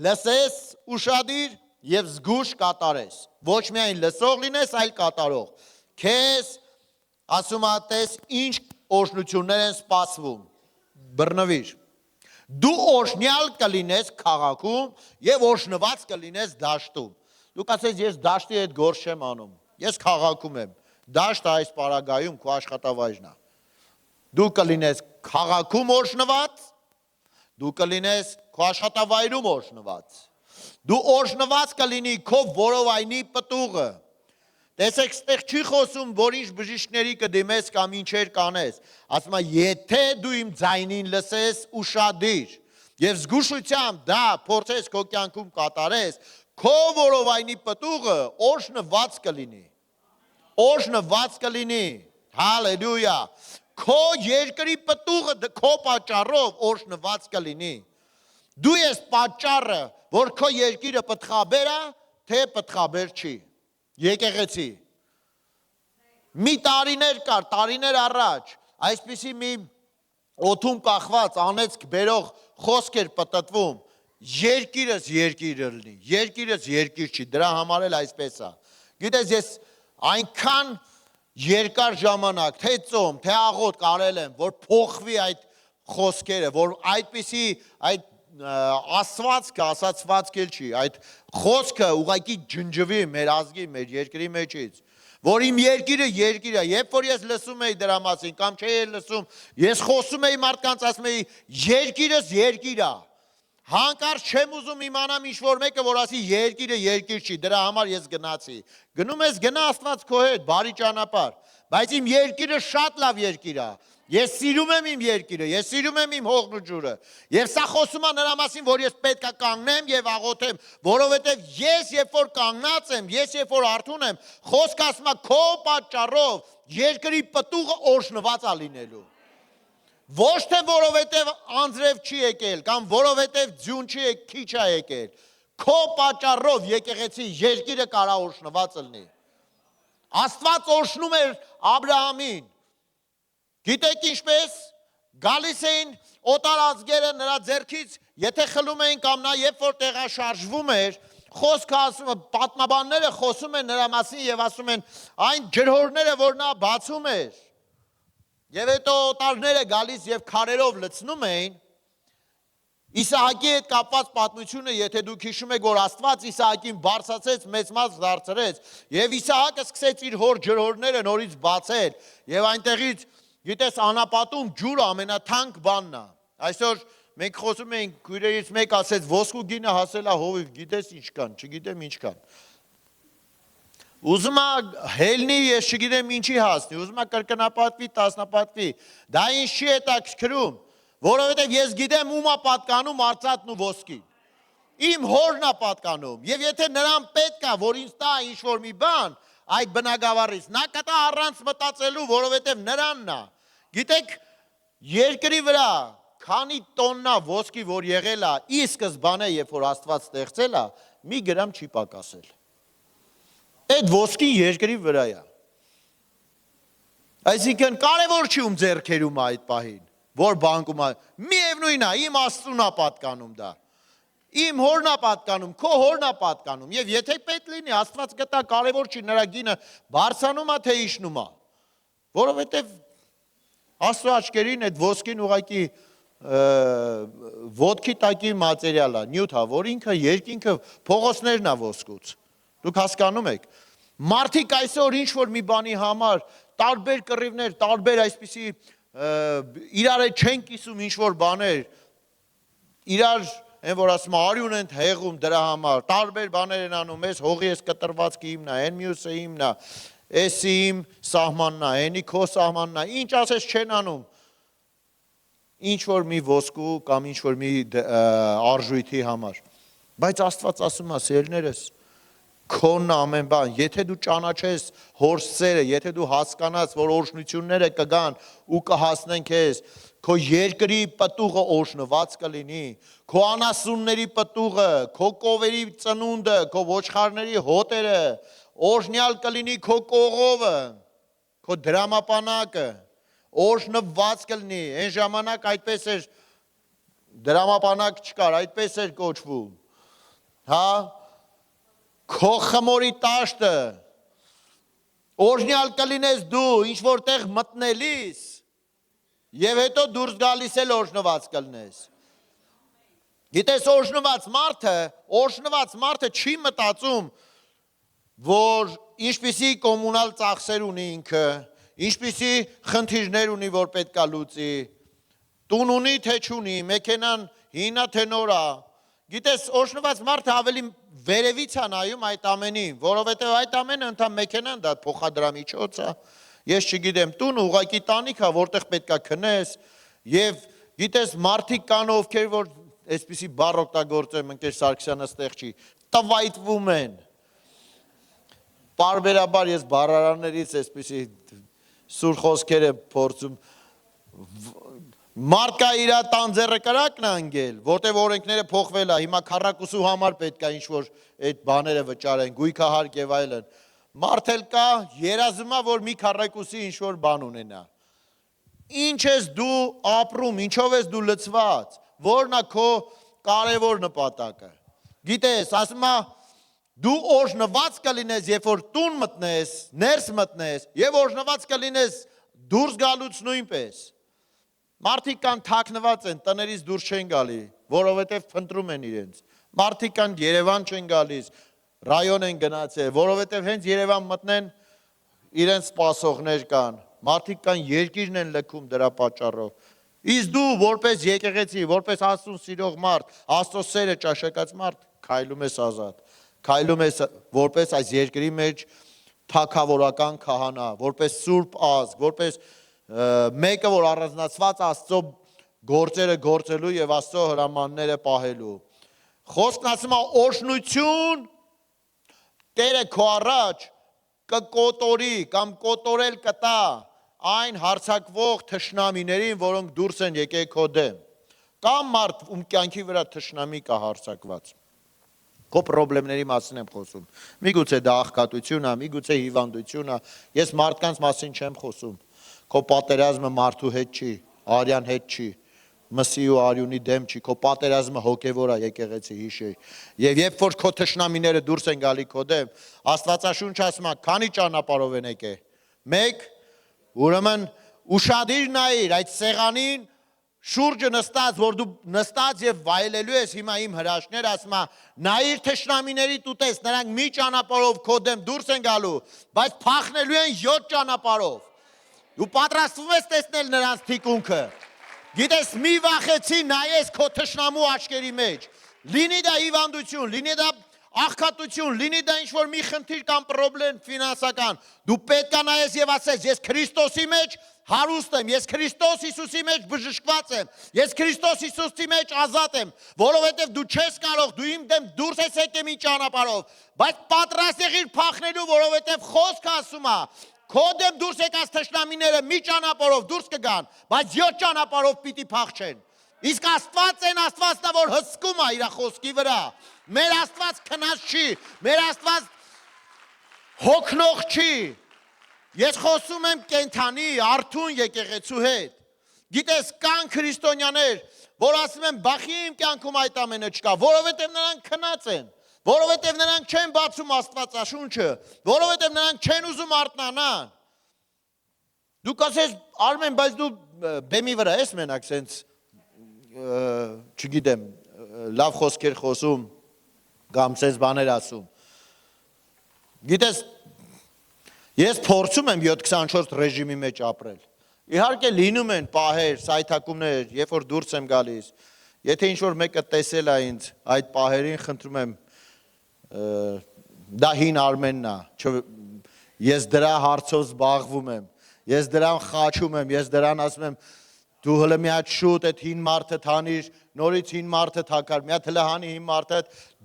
լսես ուշադիր եւ զգուշ կատարես։ Ոչ միայն լսող լինես, այլ կատարող։ Քեզ ասում ատես ինչ օրհնություններ են սպասվում։ Բռնվիր։ Դու օրհնյալ կլինես քաղաքում եւ օրհնված կլինես դաշտում։ Դու կասես ես դաշտի հետ գործ չեմ անում։ Ես քաղաքում եմ։ Դաշտը այս պարագայում քո աշխատավայրն է։ Դու կլինես քաղաքում օրհնված, դու կլինես քո աշխատավայրում օրհնված։ Դու օրհնված կլինի քո որովայնի պտուղը։ Տեսեք, ստեղ չի խոսում, որ ինչ բժիշկների կդիմես կամ ինչեր կանես։ Ասում է, եթե դու իմ ձայնին լսես ուշադիր եւ զգուշությամբ դա փորձես քո կյանքում կատարես, քո որովայնի պտուղը օրհնված կլինի։ Օրհնված կլինի։ Հալելույա։ Քո երկրի պտուղը քո պատճառով օրհնված կլինի։ Դու ես պատճառը, որ քո երկիրը պտղաբեր է, թե պտղաբեր չի։ Եկեղեցի։ Մի տարիներ առաջ, այսպիսի մի օդում կախված անեծք բերող խոսք էր պտտվում, երկիրս երկիրը լինի, երկիրս երկիր չի, դրա համար էլ այսպես է։ Գիտես, ես այնքան երկար ժամանակ, թե ծոմ, թե աղոտ կարել եմ, որ փոխվի այդ խոսքերը, որ այդպիսի այդ ասացվածք էլ չի, այդ խոսքը ուղղակի ջնջվի մեր ազգի, մեր երկրի մեջից, որ իմ երկիրը երկիր է, երբ որ ես լսում էի դրա մասին, կամ չէի լսում, ես խոսում էի մարդկանց, ասում էի, երկիրս երկիր է, Հանկարծ չեմ ուզում իմանամ ինչ-որ մեկը, որ ասի երկիրը երկիր չի, դրա համար ես գնացի։ Գնում ես գնա Աստված քո հետ, բարի ճանապարհ, բայց իմ երկիրը շատ լավ երկիր է։ Ես սիրում եմ իմ երկիրը, ես սիրում եմ իմ հողն ու ջուրը։ Եվ սա խոսում է նրա մասին, որ ես պետք է կանգնեմ եւ աղոթեմ, որովհետեւ ես երբ որ կանգնած եմ, ես երբ որ արթուն եմ, խոսք ասում է քո պատճառով երկրի պտուղը օրհնված է լինելու։ Ոչ թե որովհետև անձրև չի եկել կամ որովհետև ձյուն չի քիչ է եկել, քո պատճառով եկեղեցի երկիրը կարա օրհնված լինի։ Աստված օրհնում էր Աբրահամին։ Գիտեք ինչպես գալիս էին օտար ազգերը նրա ձեռքից, եթե խլում էին կամ նա երբ որ տեղաշարժվում էր, խոսքը ասում է, պատմաբանները խոսում են նրա մասին եւ ասում են այն ջրհորները, որ նա բացում էր։ Եվ հետո օտարները գալիս եւ քարերով լցնում էին Իսահակի հետ կապված պատմությունը, եթե դուք հիշում եք, որ Աստված Իսահակին բարձրացեց, մեծ մաս դարձրեց, եւ Իսահակը սկսեց իր հոր ջրհորները նորից բացել, եւ այնտեղից, գիտես, անապատում ջուրը ամենաթանկ բանն է։ Այսօր մենք խոսում ենք, քույրերից մեկ ասեց, ոսկու գինը հասել է հովիվ, գիտես ինչ կան, չգիտեմ ինչ կան։ Ուզում է հելնի, ես չգիտեմ ինչի հասնի, ուզում է կրկնապատվի, տասնապատվի, դա ինչ չի հետաքրքրում, որովհետև ես գիտեմ ում է պատկանում արծաթն ու ոսկին, իմ հորն է պատկանում, և եթե նրան պետք է, որ ինձ տա ինչ-որ մի բան, այդ բնագավառից, նա կտա առանց մտածելու, որովհետև նրանն է, գիտեք, երկրի վրա, քանի տոննա ոսկի, որ եղել է, ի սկզբանե, երբ որ Աստված ստեղծել է, մի գրամ չի պակասել։ Այդ ոսկին երկրի վրա է։ Այսինքն կարևոր չի ում ձեռքերում է այդ պահին, որ բանկում է, միևնույն է, իմ Աստծուն է պատկանում դա։ Իմ հորն է պատկանում, քո հորն է պատկանում, եւ եթե պետք լինի, Աստված կտա, կարևոր չի նրա գինը բարձանում է թե իջնում է, որովհետեւ Աստծո աչքերին այդ ոսկին ուղղակի ոտքի տակի մատերիալ է, նյութ է, որ ինքը երկինքը փողոցներն է ոսկուց։ Դուք հասկանում եք, մարդիկ այսօր ինչ-որ մի բանի համար, տարբեր կռիվներ, տարբեր այսպիսի իրար չեն կիսում ինչ-որ բաներ, իրար, են որ ասում արյուն են հեղում դրա համար, տարբեր բաներ են անում, ես հողի ես կտրվածքի իմն է, են մյուսը իմն է, էսի իմ սահմանն է, ենի քո սահմանն է, ինչ ասես չեն անում, ինչ-որ մի ոսկու կամ ինչ-որ մի արժույթի համար, բայց Աստված ասում է, սիրելիներս, քոնն ամեն բան, եթե դու ճանաչես հոր սերը, եթե դու հասկանաս, որ օրհնությունները կգան ու կհասնեն քեզ, քո երկրի պտուղը օրհնված կլինի, քո անասունների պտուղը, քո կովերի ծնունդը, քո ոչխարների հոտերը, օրհնյալ կլինի քո կողովը, քո դրամապանակը, օրհնված կլինի, այն ժամանակ այդպես էր դրամապանակ չկար, այդպես էր կոչվում, հա, քո խմորի տաշտը, օրհնյալ կլինես դու, ինչ որտեղ մտնելիս, և հետո դուրս գալիս էլ օրհնված կլինես։ Գիտես օրհնված մարդը չի մտածում, որ ինչպիսի կոմունալ ծախսեր ունի ինքը, ինչպիսի խնդիրներ ունի, որ պետք է լուծի, տուն ունի թե չունի, մեքենան հինա թե նորա, գիտես օրհնված մարդը ավելի վերևից է նայում այդ ամենին, որովհետև այդ ամենը ընդհանուր մեքենան դա փոխադրամիջոց է, ես չգիտեմ, տուն ուղղակի տանիք է, որտեղ պետք է քնես, եւ գիտես մարդիկ կան ովքեր որ այսպիսի բառ օգտագործեմ, ընկեր Սարգսյանը ստեղ չի, տվայտվում են։ Պարբերաբար ես բառարաններից այսպիսի սուր խոսքեր եմ փորձում Մարդկա իրա տանձերը կրակն անգել, որտև օրենքները փոխվել է, հիմա քառակուսու համար պետք է ինչ-որ այդ բաները վճարեն, գույքահարկ եւ այլն։ Մարդ էլ կա, երազումա, որ մի քառակուսի ինչ-որ բան ունենա։ Ինչ ես դու ապրում, ինչով ես դու լցված, որն է քո կարևոր նպատակը։ Գիտես, ասում է, դու օրհնված կլինես, երբ որ տուն մտնես, ներս մտնես, եւ օրհնված կլինես դուրս գալուց նույնպես։ Մարդիկ կան թաքնված են, տներից դուրս չեն գալի, որովհետև փնտրում են իրենց։ Մարդիկ կան Երևան չեն գալիս, ռայոն են գնացել, որովհետև հենց Երևան մտնեն իրենց սպասողներ կան։ Մարդիկ կան երկիրն են լքում դրա պատճառով։ Իսկ դու որպես եկեղեցի, որպես Աստծուն սիրող մարդ, Աստծո սերը ճաշակած մարդ, քայլում ես ազատ։ Քայլում ես որպես այս երկրի մեջ թագավորական քահանա, որպես սուրբ ազգ, որպես մեկը, որ առանձնացված Աստծո գործերը գործելու եւ Աստծո հրամանները պահելու։ Խոսքն ասում է օրհնություն Տերը քո առաջ կկոտորի կամ կոտորել կտա այն հարցակվող թշնամիներին, որոնք դուրս են եկել քո դեմ։ Կամ մարդ ում կյանքի վրա թշնամի կա հարցակված։ Քո խնդիրների մասին եմ խոսում։ Միգուցե դա աղքատություն է, միգուցե հիվանդություն է։ Ես մարդկանց մասին չեմ խոսում։ Քո պատերազմը մարդու հետ չի, արյան հետ չի, մսի ու արյունի դեմ չի, քո պատերազմը հոգևոր է, եկեղեցի հիշի։ Եվ երբ որ քո թշնամիները դուրս են գալի քո դեմ, Աստվածաշունչը ասում է, քանի ճանապարհով են եկել։ 1 Ուրեմն ուշադիր նայիր այդ սեղանին շուրջը նստած, որ դու նստած եւ վայելելու ես հիմա իմ հրաշքներ, ասում է, նայիր թշնամիների տուտես, նրանք մի ճանապարհով քո դեմ դուրս են գալու, բայց փախնելու են 7 ճանապարհով։ Դու պատրաստվում ես տեսնել նրանց թիկունքը։ Գիտես, մի վախեցի նայես քո թշնամու աչքերի մեջ։ Լինի դա հիվանդություն, լինի դա աղքատություն, լինի դա ինչ-որ մի խնդիր կամ պրոբլեմ ֆինանսական, դու պետք է նայես եւ ասես, ես Քրիստոսի մեջ հարուստ եմ, ես Քրիստոս Հիսուսի մեջ բժշկված եմ, ես Քրիստոս Հիսուսի մեջ ազատ եմ, որովհետեւ դու չես կարող, դու իմ դեմ դուրս ես եկել մի ճանապարհով, բայց պատրաստ եղիր փախնելու, որովհետեւ խոսքը ասում է, քո դեմ դուրս եկած թշնամիները մի ճանապարհով դուրս կգան, բայց 7 ճանապարհով պիտի փախչեն։ Իսկ Աստվածն որ հսկում է իր խոսքի վրա։ Մեր Աստված քնած չի, մեր Աստված հոգնող չի։ Ես խոսում եմ կենթանի, արթուն եկեղեցու հետ։ Գիտես, կան քրիստոնյաներ, որ ասում են, բախի իմ կյանքում այդ ամենը չկա, որովհետև նրանք քնած են, որովհետև նրանք չեն բացում Աստվածաշունչը, որովհետև նրանք չեն ուզում արթնանան։ Դու կասես, Արմեն, բայց դու բեմի վրա ես մենակ սենց չգիտեմ, լավ խոսքեր խոսում, կամ սենց բաներ ասում։ Գիտես, ես փորձում եմ 7-24 ռեժիմի մեջ ապրել։ Իհարկե լինում են պահեր, սայթակումներ, երբ որ դուրս եմ գալիս։ Եթե ինչ-որ մեկը տեսել է ինձ այդ պահերին, խնդրում եմ, դա հին Արմենն է, ես դրա հարցով զբաղվում եմ, ես դրան խաչում եմ, ես դրան ասում եմ, դու հլը մի հատ շուտ այդ հին մարդը թանիր, նորից հին մարդը թակար, մի հատ հլը հանի հին մարդը,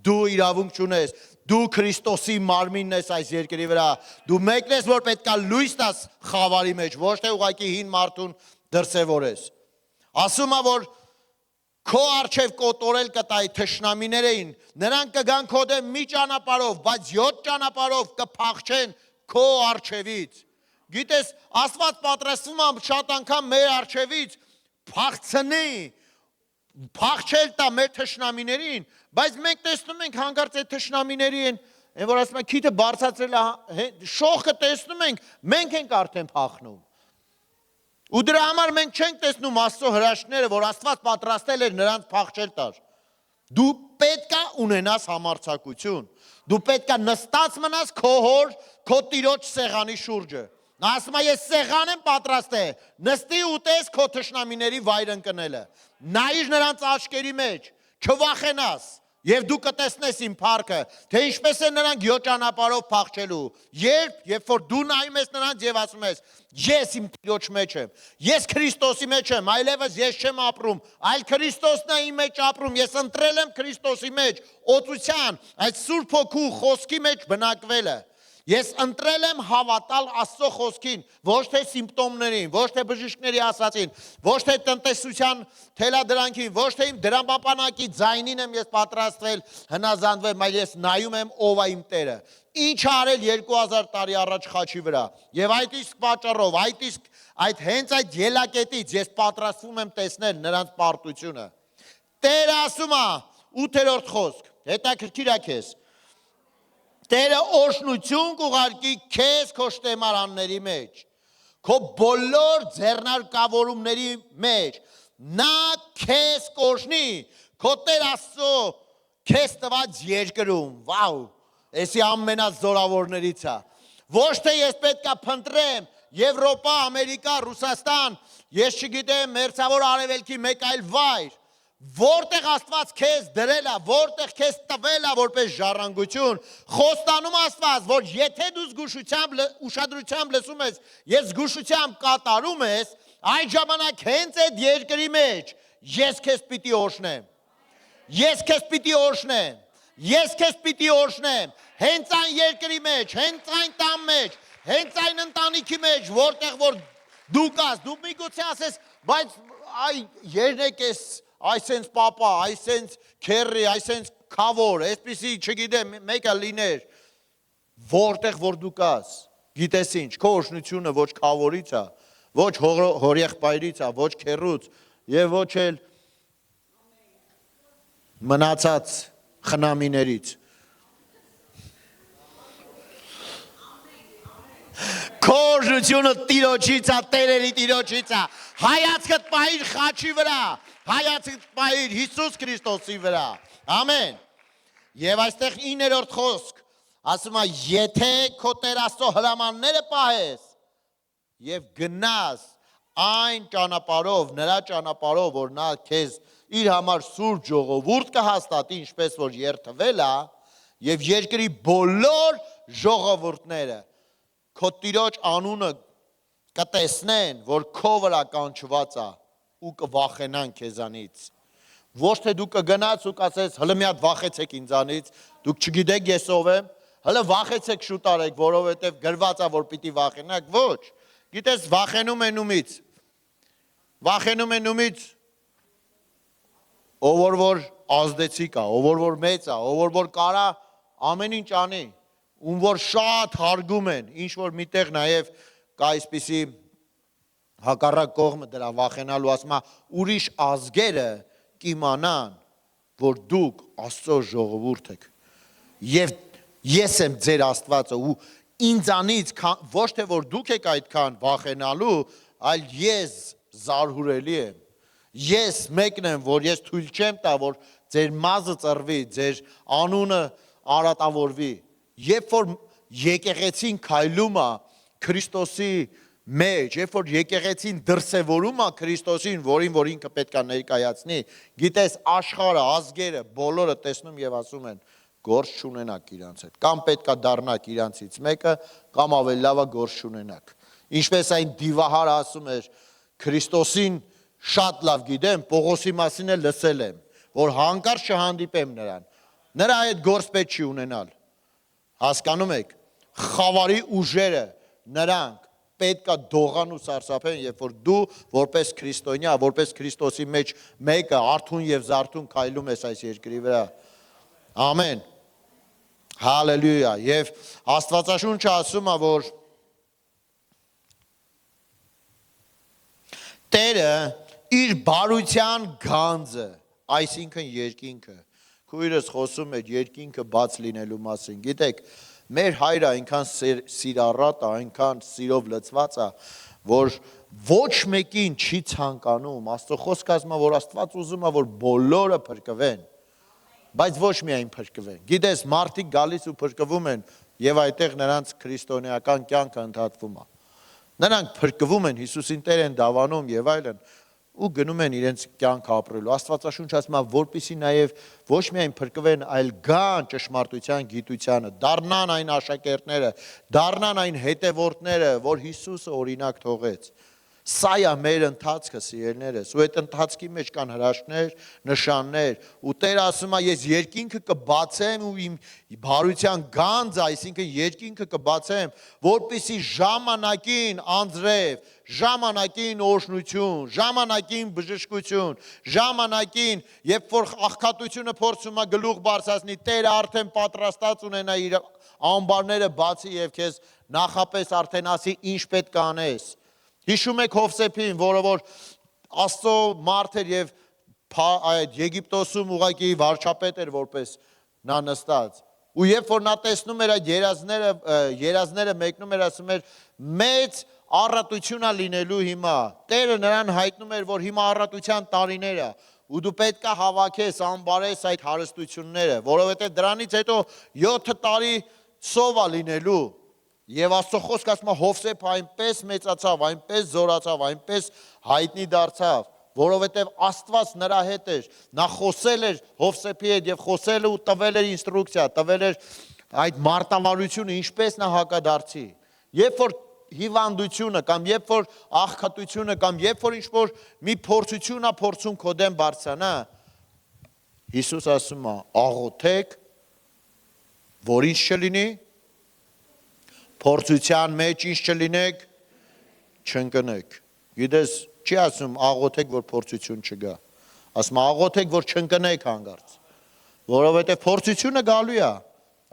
դու իրավունք չունես, դու Քրիստոսի մարմինն ես այս երկրի վրա, դու մեկն ես, որ պետք է լույս տաս խավարի մեջ, ոչ թե ուղղակի հին մարդուն դրսևորես։ Ասում է, որ քո առջև կոտորել կտայի թշնամիներին, նրանք կգան քո դեմ մի ճանապարհով, բայց 7 ճանապարհով կփախչեն քո առջևից։ Գիտես, Աստված պատրաստվում է շատ անգամ մեր առջևից փախցնի, փախչել տա մեր թշնամիներին, բայց մենք տեսնում ենք հանկարծ այդ թշնամիների են, որ ասում են քիթը բարձրացրել է, շողքը տեսնում ենք, մենք ենք արդեն փախնում։ Ու դրա համար մենք չենք տեսնում Աստծո հրաշքները, որ Աստված պատրաստել էր նրանց փախչել տար։ Դու պետք է ունենաս համարձակություն։ Դու պետք է նստած մնաս քո հոր, քո տիրոջ սեղանի շուրջը։ Նա ասում է, ես սեղան եմ պատրաստել, նստի ուտես քո թշնամիների վայր ընկնելը։ Նայիր նրանց աչքերի մեջ, չվախենաս, եւ դու կտեսնես իմ փառքը, թե ինչպես են նրանք 7 ճանապարհով փախչելու։ Երբ որ դու նայում ես նրանց եւ ասում ես, ես իմ Տիրոջ մեջ եմ, ես Քրիստոսի մեջ եմ, այլևս ես չեմ ապրում, այլ Քրիստոսն է իմ մեջ ապրում, ես ընտրել եմ Քրիստոսի մեջ, օծության, այդ Սուրբ Հոգու խոսքի մեջ բնակվելը։ Ես ընտրել եմ հավատալ Աստծո խոսքին, ոչ թե սիմպտոմներին, ոչ թե բժիշկների ասածին, ոչ թե տնտեսության թելադրանքին, ոչ թե իմ դրամապանակի ձայնին եմ ես պատրաստվել հնազանդվել, այլ ես նայում եմ ով է իմ Տերը։ Ինչ արել 2000 տարի առաջ խաչի վրա։ Եվ այդ իսկ պատճառով, այդ հենց այդ ելակետից ես պատրաստվում եմ տեսնել նրանց պարտությունը։ Տերը ասում է 8-րդ խոսք, հետաքրքիր է քեզ։ Տերը օրհնություն կուղարկի քեզ քո շտեմարանների մեջ, քո բոլոր ձեռնարկավորումների մեջ, նա քեզ կօրհնի, քո Տեր Աստծո քեզ տված երկրում, վաու, էսի ամենազորավորներից է, ոչ թե ես պետք է փնտրեմ, Եվրոպա, Ամերիկա, Ռուսաստան, ես չգիտեմ, մերձավոր արևելքի մեկ այլ վայր, որտեղ Աստված քեզ դրել է, որտեղ քեզ տվել է որպես ժառանգություն, խոստանում Աստված, որ եթե դու զգուշությամբ, ուշադրությամբ լսում ես, ես զգուշությամբ կատարում ես, այդ ժամանակ հենց այդ երկրի մեջ ես քեզ պիտի օրհնեմ։ Ես քեզ պիտի օրհնեմ։ Ես քեզ պիտի օրհնեմ։ Հենց այն երկրի մեջ, հենց այն տան մեջ, հենց այն ընտանիքի մեջ, որտեղ որ դու կաս, դու միգուցե ասես, բայց այ երնեք ես այսենց պապա, այսենց քերի, այսենց քավոր, այսպիսի, չգիտեմ, մեկը լիներ, որտեղ որ դու կաս, գիտես ինչ, քո օրհնությունը ոչ քավորից է, ոչ հորեղբայրից է, ոչ քերուց եւ ոչ էլ մնացած խնամիներից։ Քո օրհնությունը Տիրոջից է, Տերերի Տիրոջից է։ Հայացքդ պահիր խաչի վրա, հայացքդ պահիր Հիսուս Քրիստոսի վրա։ Ամեն։ Եվ այստեղ 9-րդ խոսք ասում է, եթե քո Տեր Աստծո հրամանները պահես եւ գնաս այն ճանապարհով, նրա ճանապարհով, որ նա քեզ իր համար սուրբ ժողովուրդ կհաստատի, ինչպես որ երթվել է, եւ երկրի բոլոր ժողովուրդները քո Տիրոջ անունը կտեսնեն, որ քո վրա կանչված է ու կվախենան քեզանից։ Ոչ թե դու կգնաց ու կասես, հələ մի հատ վախեցեք ինձանից, դուք չգիտեք ես ով եմ, հələ վախեցեք շուտ արեք, որովհետեւ գրված է, որ պիտի վախենաք, ոչ։ Գիտես, վախենում են ումից։ Վախենում են ումից, ով որ ազդեցիկ է, ով որ մեծ է, ով որ կարա ամեն ինչ անի, ում որ շատ հարգում են, ինչ որ միտեղ նաև կա այսպիսի հակառակ կողմը դրա վախենալու, ասում է, ուրիշ ազգերը կիմանան, որ դուք Աստծո ժողովուրդ եք։ Եվ ես եմ ձեր Աստվածը ու ինձանից ոչ թե որ դուք եք այդքան վախենալու, այլ ես զարհուրելի եմ։ Ես մեկն եմ, որ ես թույլ չեմ տա, որ ձեր մազը ծռվի, ձեր անունը արատավորվի։ Երբ որ եկեղեցին քայլում է Քրիստոսի մեջ, երբ որ եկեղեցին դրսևորում է Քրիստոսին, որ ինքը պետք է ներկայացնի, գիտես աշխարհը, ազգերը, բոլորը տեսնում եւ ասում են, գործ չունենաք իրանց հետ, կամ պետք է դառնաք իրանցից մեկը, կամ ավելի լավը գործ չունենաք։ Ինչպես այն դիվահարը ասում էր, Քրիստոսին շատ լավ գիտեմ, Պողոսի մասին էլ լսել եմ, որ հանկարծ չհանդիպեմ նրան։ Նրա հետ գործ պետք չի ունենալ։ Հասկանում եք, խավարի ուժերը նրանք պետք է դողան ու սարսափեն, երբ որ դու որպես քրիստոնյա, որպես Քրիստոսի մեջ մեկը արթուն եւ զարթուն քայլում ես այս երկրի վրա։ Ամեն։ Հալելույա։ Եվ Աստվածաշունչը ասում է, որ Տերը իր բարության գանձը, այսինքն երկինքը, քույրս խոսում է երկինքը բաց լինելու մասին։ Գիտեք, մեր հայրը այնքան սիրառատ է, այնքան սիրով լցված է, որ ոչ մեկին չի ցանկանում։ Աստծո խոսքը ասում է, որ Աստված ուզում է, որ բոլորը փրկվեն, բայց ոչ միայն փրկվեն։ Գիտես, մարդիկ գալիս ու փրկվում են, եւ այդտեղ նրանց քրիստոնեական կյանքը ընդհատվում է։ Նրանք փրկվում են, Հիսուսին Տեր են դավանում եւ այլն, ու գնում են իրենց կյանք ապրելու։ Աստվածաշունչը ասում է, որպեսզի նաև ոչ միայն փրկվեն, այլ գան ճշմարտության գիտությանը, դառնան այն աշակերտները, դառնան այն հետևորդները, որ Հիսուսը օրինակ թողեց։ Սա է մեր ընթացքը, սիրելիներս, ու այդ ընթացքի մեջ կան հրաշքներ, նշաններ, ու Տերը ասում է, ես երկինքը կբացեմ ու իմ բարության գանձը, այսինքն երկինքը կբացեմ, որպեսզի ժամանակին անձրև, ժամանակին օրհնություն, ժամանակին բժշկություն, ժամանակին, երբ որ աղքատությունը փորձում է գլուխ բարձրացնի, Տերը արդեն պատրաստած ունենա իր ամբարները բացի եւ քեզ նախապես արդեն ասի ինչ պետք է անես։ Հիշում եք Հովսեփին, որը որ Աստծո մարդ էր եւ այդ Եգիպտոսում ուղղակի վարչապետ էր որպես նա նստած։ Ու երբ որ նա տեսնում էր այդ երազները մեկնում էր, ասում էր մեծ առատություն է լինելու հիմա։ Տերը նրան հայտնում էր, որ հիմա առատության տարիներ է ու դու պետք է հավաքես, անբարես այդ հարստությունները, որովհետեւ դրանից հետո 7 տարի սով է լինելու։ Եվ Աստծո խոսքը ասում է Հովսեփ այնպես մեծացավ, այնպես զորացավ, այնպես հայտնի դարձավ, որովհետև Աստված նրա հետ էր, նա խոսել էր Հովսեփի հետ եւ խոսել ու տվել էր ինստրուկցիա, տվել էր այդ մարտավարությունը ինչպես նա հակադարձի։ Երբ որ հիվանդությունը կամ երբ որ աղքատությունը կամ երբ որ ինչ-որ մի փորձությունա փորձում քո դեմ բարձրանա, Հիսուս ասում է աղոթեք, որ ինչ չլինի, փորձության մեջ ինչ չլինեք, չընկնեք։ Գիտես, չի ասում աղոթեք, որ փորձություն չգա։ Ասում աղոթեք, որ չընկնեք հանգարց։ Որովհետև փորձությունը գալու է,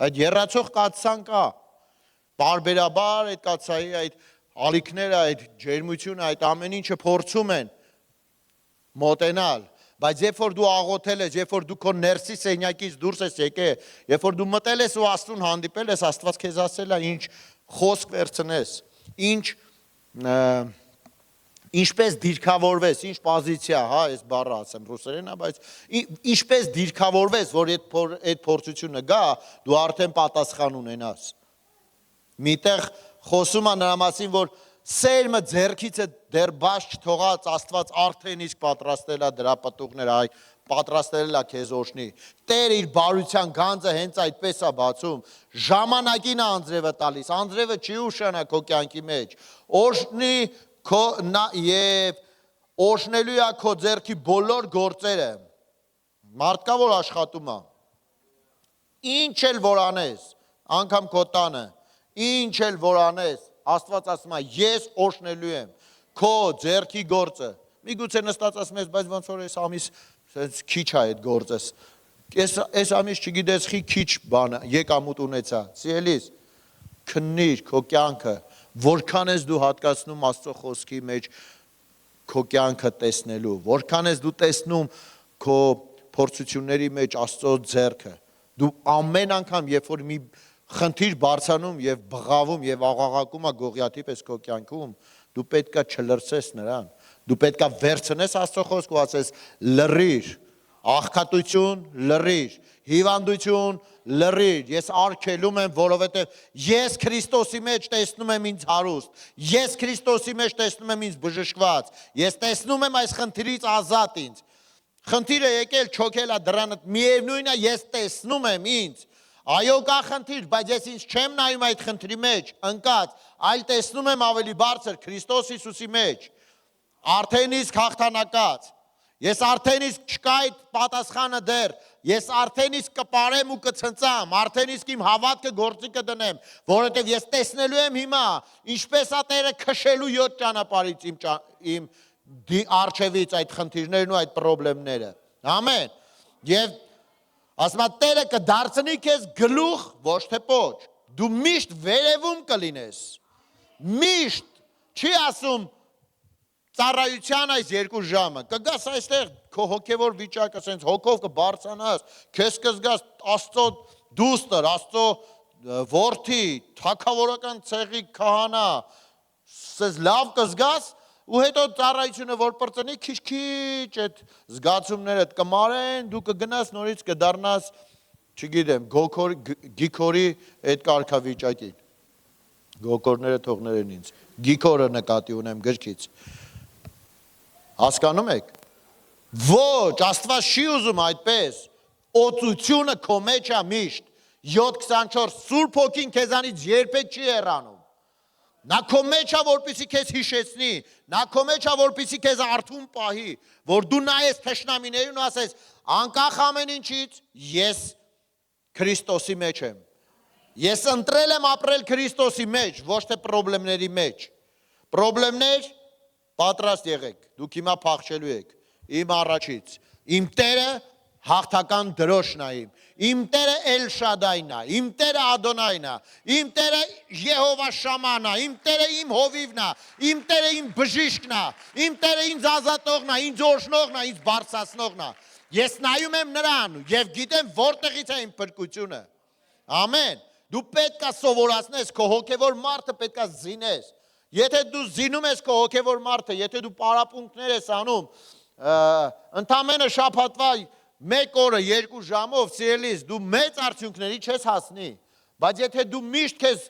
այդ եռացող կաթսան կա։ Բարբերաբար այդ կաթսայի այդ ալիքները, այդ ջերմությունը, այդ ամեն ինչը փորձում են մոտենալ, բայց երբ որ դու աղոթել ես, երբ որ դու քո ներսի սենյակից դուրս ես եկել, երբ որ դու մտել ես ու Աստծուն հանդիպել ես, Աստված քեզ ասել է ինչ խոսք վերցնես, ինչպես դիրքավորվես, ինչ պոզիցիա, հա, այս բառը ասեմ ռուսերեն, բայց ինչպես դիրքավորվես, որ այդ փորձությունը գա, դու արդեն պատասխան ունենաս։ Միտեղ խոսում է նրա մասին, որ սերմը ձեռքից է դեռ բաց չթողած, Աստված արդեն իսկ պատրաստել է դրա պտուղները, պատրաստել է քեզ օժնի։ Տեր իր բարության գանձը հենց այդպես է բացում, ժամանակին է անձրևը տալիս, անձրևը չի ուշանա քո կյանքի մեջ, օժնի եւ օժնելու է քո ձեռքի բոլոր գործերը, մարդկա որ աշխատում է, ինչ էլ որ անես, անգամ քո տանը, ինչ էլ որ անես, Աստված ասում է, ես օժնելու եմ քո ձեռքի գործը։ Միգուցե նստած ասում ես, բայց ոնց որ այս ամիս քիչ է այդ գործս։ Այս ամիս չգիտես խի քիչ բանը, եկամուտ ունեցա։ Սիրելիս, քննիր քո կյանքը, որքան ես դու հատկացնում Աստծո խոսքի մեջ քո կյանքը տեսնելու, որքան ես դու տեսնում քո փորձությունների մեջ Աստծո ձեռքը։ Դու ամեն անգամ, երբ որ մի խնդիր բարձանում եւ բղավում եւ աղաղակում է Գողիաթի պես քո կյանքում, դու պետքա չլրսես նրան, դու պետքա վերցնես Աստծո խոսքը ու ասես լռիր, աղքատություն լռիր, հիվանդություն լռիր, ես արգելում եմ, որովհետեւ ես Քրիստոսի մեջ տեսնում եմ ինձ հարուստ, ես Քրիստոսի մեջ տեսնում եմ ինձ բժշկված, ես տեսնում եմ այս խնդիրից ազատ ինձ, խնդիրը եկել չոքել է դրանը, միևնույն է ես տեսնում եմ ինձ, այո կա խնդիր, բայց ես ինձ չեմ նայում այդ խնդրի մեջ, ընկած, այլ տեսնում եմ ավելի բարձր Քրիստոս Հիսուսի մեջ, արդեն իսկ հաղթանակած, ես արդեն իսկ չկա այդ պատասխանը դեռ, ես արդեն իսկ կպարեմ ու կցնծամ, արդեն իսկ իմ հավատքը գործի կդնեմ, որովհետև ես տեսնելու եմ հիմա, ինչպես է Տերը քշելու 7 ճանապարհից իմ առջևից այդ խնդիրներն ու այդ պրոբլեմները, ամեն, և ասում է Տերը կդարձնի քեզ գլուխ, ոչ թե պոչ, դու միշտ վերևում կլինես, միշտ, չի ասում ծառայության այս 2 ժամը, կգաս այստեղ քո հոգևոր վիճակը, սենց հոգով կբարձրանաս, քեզ կզգաս Աստծո դուստր, Աստծո որդի, թագավորական ցեղի քահանա, սենց լավ կզգաս, ու հետո ծառայությունը որ պրծնի քիչ այդ զգացումներդ կմարեն, դու կգնաս նորից կդառնաս, չգիտեմ, գիքորի այդ կարգավիճակին։ Գոկորները թողներեն ինձ։ Գիքորը նկատի ունեմ գրքից։ Հասկանում եք։ Ոչ, Աստված չի ուզում այդպես։ Օծությունը քո մեջ է միշտ։ 7:24 Սուրբ Հոգին քեզանից երբեք չի հեռանում։ Նա քո մեջ է, որպեսզի քեզ հիշեցնի, նա քո մեջ է, որպեսզի քեզ արթուն պահի, որ դու նայես թշնամիներին ու ասես, անկախ ամեն ինչից, ես Քրիստոսի մեջ եմ։ Ես ընտրել եմ ապրել Քրիստոսի մեջ, ոչ թե պրոբլեմների մեջ։ Պրոբլեմներ, պատրաստ եղեք, դուք հիմա փախչելու եք, իմ առաջից, իմ Տերը հաղթական դրոշն է իմ Տերը Էլ Շադայն է, իմ Տերը Ադոնայն է, իմ Տերը Եհովա Շաման է, իմ Տերը իմ հովիվն է, իմ Տերը իմ բժիշկն է, իմ Տերը ինձ ազատողն է, ինձ օրհնողն է, ինձ բարձրացնողն է։ Ես նայում եմ նրան եւ գիտեմ որտեղից է իմ փրկությունը։ Ամեն։ Դու պետք է սովորացնես քո հոգևոր մարդը, պետք է զինես։ Եթե դու զինում ես քո հոգևոր մարդը, եթե դու պարապմունքներ ես անում, ընդամենը շաբաթվա 1 օրը 2 ժամով սիրելիս դու մեծ արդյունքների չես հասնի, բայց եթե դու միշտ քեզ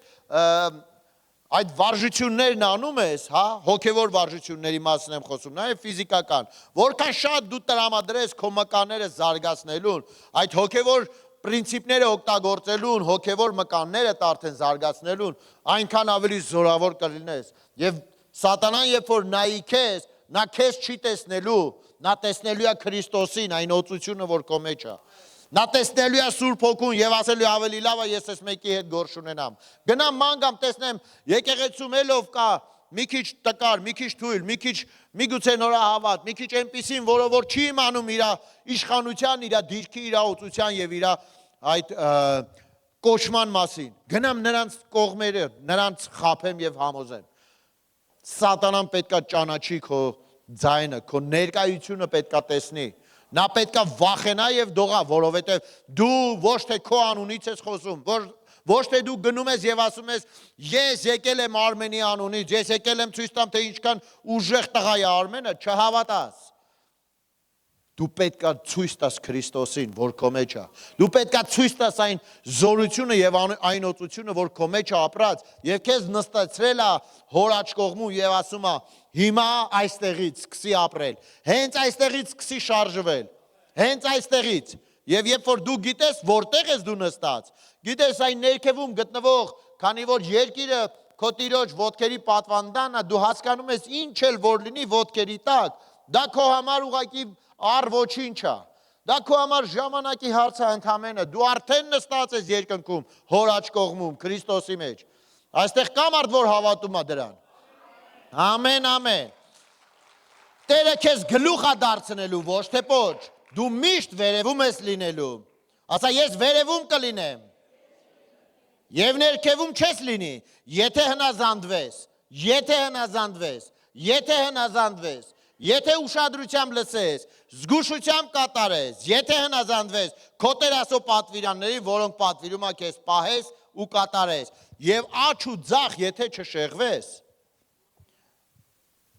այդ վարժություններն անում ես, հա, հոգևոր վարժությունների մասին եմ խոսում, նաև ֆիզիկական, որքան շատ դու տրամադրես քո մկանները զարգացնելուն, այդ հոգևոր պրինցիպները օգտագործելուն, հոգևոր մկանները արդեն զարգացնելուն, այնքան ավելի զորավոր կլինես։ Եվ սատանան, երբ որ նայի քեզ, նա քեզ չի տեսնելու, նա տեսնելու է Քրիստոսին, այն օծությունը, որ քո մեջ է։ Նա տեսնելու է Սուրբ Հոգուն եւ ասելու ավելի լավ է ես այս մեկի հետ գործ ունենամ։ Գնամ մանգամ տեսնեմ եկեղեցում ելով կա մի քիչ տկար, մի քիչ թույլ, միգուցե նորահավատ, մի քիչ այնպիսին, որը որ չի իմանում իր իշխանության, իր դիրքի, իր օծության եւ իր այդ կոչման մասին։ Գնամ նրանց կողմերը, նրանց խափեմ եւ համոզեմ։ Սատանան պետքա ճանաչի քո ձայնը, քո ներկայությունը պետքա տեսնի։ Նա պետքա վախենա եւ դողա, որովհետեւ դու ոչ թե քո անունից ես խոսում, ոչ թե դու գնում ես եւ ասում ես ես եկել եմ Արմենի անունից, ես եկել եմ ցույց տամ թե ինչքան ուժեղ տղա է Արմենը, չհավատաս։ Դու պետքա ցույց տաս Քրիստոսին, որ քո մեջ է։ Դու պետքա ցույց տաս այն զորությունը եւ այն օծությունը, որ քո մեջ է ապրած, եւ քեզ նստացրել է հոր աջ կողմում եւ ասում է հիմա այստեղից սկսի ապրել։ Հենց այստեղից սկսի շարժվել։ Հենց այստեղից։ Եվ երբ որ դու գիտես որտեղ ես դու նստած, գիտես այն ներքևում գտնվող, քանի որ երկիրը քո տիրոջ ոտքերի պատվանդանն է, դու հասկանում ես ինչ էլ որ լինի ոտքերի տակ, դա քո համար ուղղակի առ ոչինչ է։ Դա քո համար ժամանակի հարց է ընդամենը։ Դու արդեն նստած ես երկնքում, հոր աջ կողմում, Քրիստոսի մեջ։ Այստեղ կա մարդ, որ հավատում է դրան։ Ամեն, ամեն։ Տերը քեզ գլուխ է դարձնելու, ոչ թե պոչ։ Դու միշտ վերևում ես լինելու։ Ասա ես վերևում կլինեմ։ Եվ ներքևում չես լինի, եթե հնազանդվես, եթե հնազանդվես, եթե հնազանդվես, եթե ուշադրությամբ լսես, զգուշությամբ կատարես, եթե հնազանդվես, քո Տեր Աստծո պատվիրանների, որոնք պատվիրում է քեզ պահես ու կատարես, եւ աջ ու ձախ եթե չշեղվես,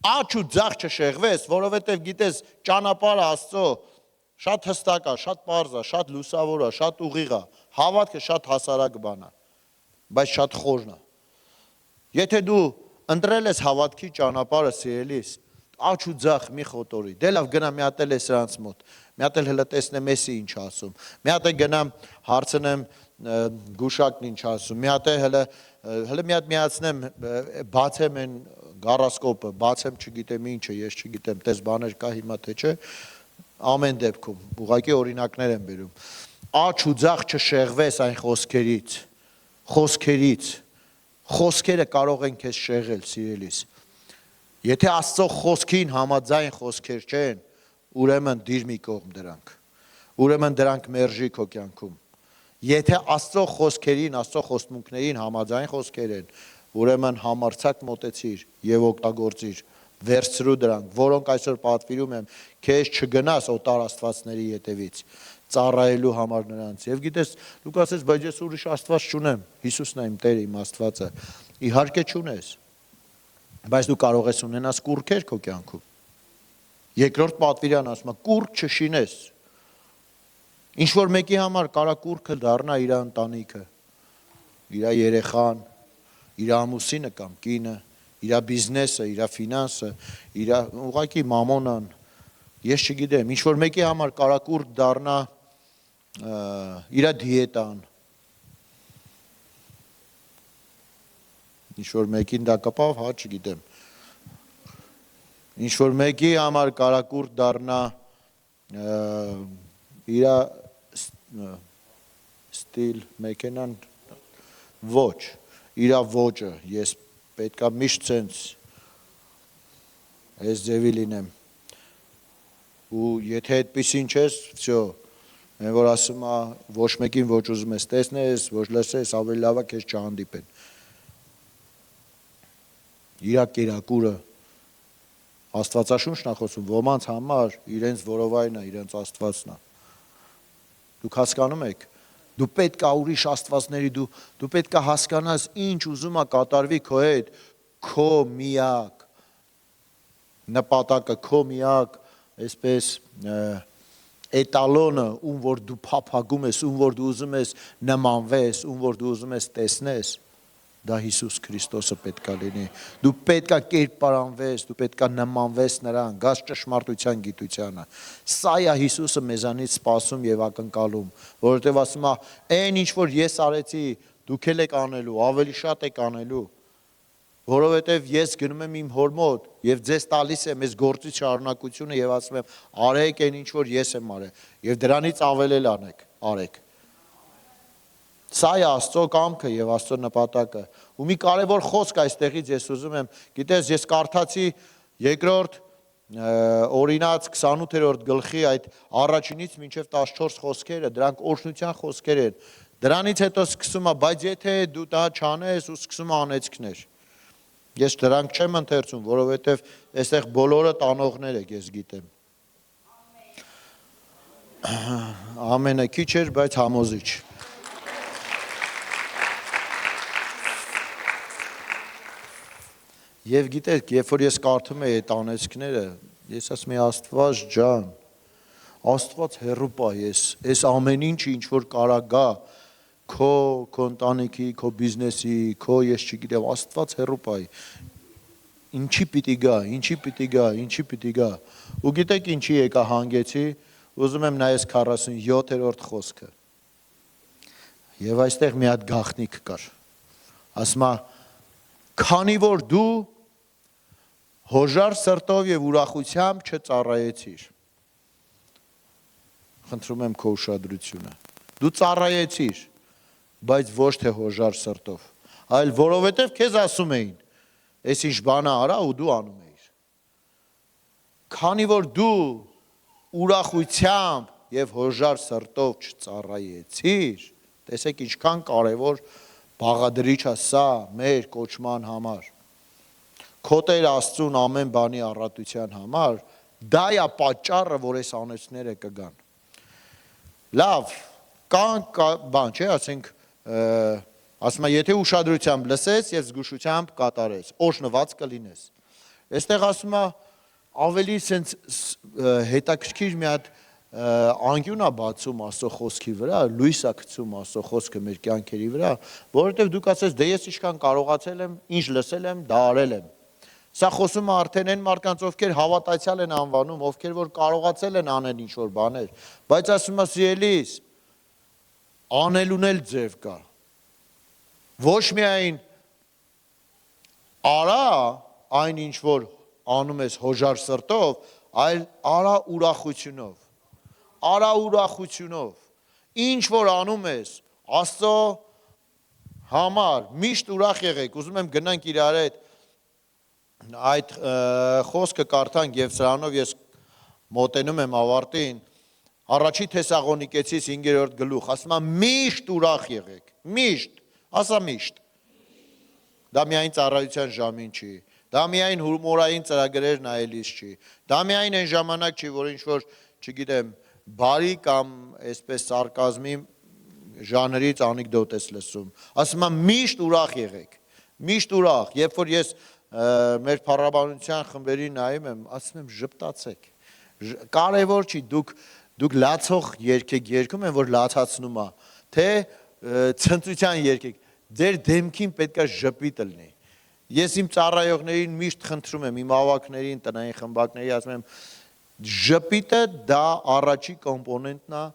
աջ ու ձախ չշեղվես, որովհետեւ գիտես ճանապարհը Աստծո շատ հստակ է, շատ պարզ է, շատ լուսավոր է, շատ ուղիղ է, հավատքը շատ հասարակ բան է, բայց շատ խորն է։ Եթե դու ընտրել ես հավատքի ճանապարհը սիրելիս, աջ ու ձախ մի խոտորի, դե լավ գնամ մի հատ էլ է սրանց մոտ, մի հատ էլ հլը տեսնեմ էսի ինչ ասում, մի հատ էլ գնամ հարցնեմ գուշակն ինչ ասում, մի հատ էլ հլը մի հատ միացնեմ, բացեմ են գարասկոպը, բացեմ չգիտեմ ինչը, ես չգիտեմ, տես բաներ կա հիմա թե չէ, ամեն դեպքում, ուղղակի օրինակներ եմ բերում, աջ ու ձախ չշեղվես այն խոսքերից, խոսքերը կարող են քեզ շեղել, սիրելիս։ Եթե Աստծո խոսքին համաձայն խոսքեր չեն, ուրեմն դիր մի կողմ դրանք, ուրեմն դրանք մերժի քո կյանքում։ Եթե Աստծո խոսքերին, Աստծո խոստմունքներին համաձայն խոսքեր են, ուրեմն համարձակ մոտեցիր եւ օգտագործիր, վերցրու դրանք, որոնք այսօր պատվիրում եմ, քեզ չգնաս օտար աստվածների ետևից, ծառայելու համար նրանց։ Եվ գիտես, դու կասես, բայց ես ուրիշ աստված չունեմ, Հիսուսն է իմ Տերը, իմ Աստվածը։ Իհարկե չունես, բայց դու կարող ես ունենաս կուռքեր քո կյանքում։ Երկրորդ պատվիրան ասում է, կուռք չշինես։ Ինչ որ մեկի համար կարա կուռքը դառնա իր ընտանիքը, իր երեխան, իր ամուսինը կամ կինը, իր բիզնեսը, իր ֆինանսը, իր ուղղակի մամոնան, ես չգիտեմ, ինչ որ մեկի համար կարա կուռք դառնա իր դիետան, ինչ որ մեկին դա կպավ, հա, չգիտեմ, ինչ որ մեկի համար կարա կուռք դառնա իր ստիլ, մեքենան, ոչ, իր ոճը, ես պետքա միշտ ցենց այս ձևի լինեմ, ու եթե այդպեսին չես, վсё, Են որ ասում է, ոչ մեկին ոչ ուզում ես տեսնես, ոչ լսես, ավելի լավ է քեզ չհանդիպեն։ Իրա կերակուրը Աստվածաշունչն է խոսում, ոմանց համար իրենց որովայնը, իրենց Աստվածն է։ Դուք հասկանում եք, դու պետք է ուրիշ աստվածների, դու պետք է հասկանաս ինչ ուզում է կատարվի քո հետ, քո միակ նպատակը, քո միակ, այսպես էտալոնը, ում որ դու փափագում ես, ում որ դու ուզում ես նմանվես, ում որ դու ուզում ես տեսնես, դա Հիսուս Քրիստոսը պետք է լինի։ Դու պետք է կերպարանվես, դու պետք է նմանվես նրան, գաս ճշմարտության գիտությանը։ Սա է Հիսուսը մեզանից սպասում եւ ակնկալում, որովհետեւ ասում է, այն ինչ որ ես արեցի, դուք էլ եք անելու, ավելի շատ եք անելու։ Որովհետև ես գնում եմ իմ հոր մոտ եւ ձեզ տալիս եմ այս գործի շարունակությունը եւ ասում եմ արեք այն ինչ որ ես եմ արել եւ դրանից ավել էլ արեք։ Սա է Աստծո կամքը եւ Աստծո նպատակը։ Ու մի կարևոր խոսք այստեղից ես ուզում եմ, գիտես, ես կարդացի երկրորդ օրինաց 28-րդ գլխի այդ առաջինից մինչև 14 խոսքերը, դրանք օրհնության խոսքեր են։ Դրանից հետո սկսում է, բայց եթե դու դա չանես ու սկսում է անեծքներ։ Ես դրանք չեմ ընթերցում, որովհետև այստեղ բոլորը տանողներ եք, ես գիտեմ։ Ամենը քիչ էր, բայց համոզիչ։ Եվ գիտեք, երբ որ ես կարդում եի այդ անեծքները, ես ասում եի Աստված ջան, Աստված հեռու պա ես ամեն ինչը ինչ որ կարա գա, քո ընտանիքի, քո բիզնեսի, քո ես չգիտեմ, Աստված հեռու պայ։ Ինչի պիտի գա։ Ու գիտեք ինչի եկա հանգեցի, ուզում եմ նայես 47-րդ խոսքը։ Եվ այստեղ մի հատ գաղտնիք կար։ Ասում է, քանի որ դու հոժար սրտով եւ ուրախությամբ չծառայեցիր։ Խնդրում եմ քո ուշադրությունը։ Դու ծառայեցիր, բայց ոչ թե հոժար սրտով, այլ որովհետև քեզ ասում էին, այս ինչ բանը արա ու դու անում էիր։ Քանի որ դու ուրախությամբ եւ հոժար սրտով չծառայեցիր, տեսեք ինչքան կարևոր բաղադրիչ է սա մեր կոչման համար։ Քո Տեր Աստծուն ամեն բանի առատության համար, դա է պատճառը, որ այս անեծները կգան։ Լավ, կան բան չէ, ասենք ասում է, եթե ուշադրությամբ լսես եւ զգուշությամբ կատարես, օրհնված կլինես։ Այստեղ ասում է ավելի sense հետաքրքիր մի հատ անկյուն է բացում Աստծո խոսքի վրա, լույս է գցում Աստծո խոսքը մեր կյանքերի վրա, որովհետեւ դուք ասես դե ես ինչքան կարողացել եմ, ինչ լսել եմ, դա արել եմ։ Սա խոսում է արդեն այն մարդկանց, ովքեր հավատացյալ են անվանում, ովքեր որ կարողացել են անել ինչ որ բաներ, բայց ասում է սիրելիս, անելուն էլ ձև կա։ Ոչ միայն արա այն ինչ որ անում ես հոժար սրտով, այլ արա ուրախությունով։ Ինչ որ անում ես Աստծո համար, միշտ ուրախ եղեք։ Ուզում եմ գնանք իրար այդ խոսքը կարդանք եւ սրանով ես մոտենում եմ ավարտին։ Առաջի Թեսաղոնիկեցիս 5-րդ գլուխ, ասում է միշտ ուրախ եղեք, միշտ, ասա միշտ։ Դա միայն ծառայության ժամին չի, դա միայն հումորային ծրագրեր նայելիս չի, դա միայն այն ժամանակ չի, որ ինչ որ, չգիտեմ, բարի կամ այսպես սարկազմի ժանրից անեկդոտ ես լսում։ Ասում է միշտ ուրախ եղեք, միշտ ուրախ, երբ որ ես մեր փառաբանության խմբերին նայում եմ, ասում եմ ժպտացեք։ Կարևոր չի դուք լացող երգեք երգում են, որ լացացնում է, թե ցնծության երգեք, ձեր դեմքին պետք է ժպիտ լինի։ Ես իմ ծառայողներին միշտ խնդրում եմ, իմ ավակներին, տնային խմբակների ասում եմ, ժպիտը դա առաջի կոմպոնենտն է,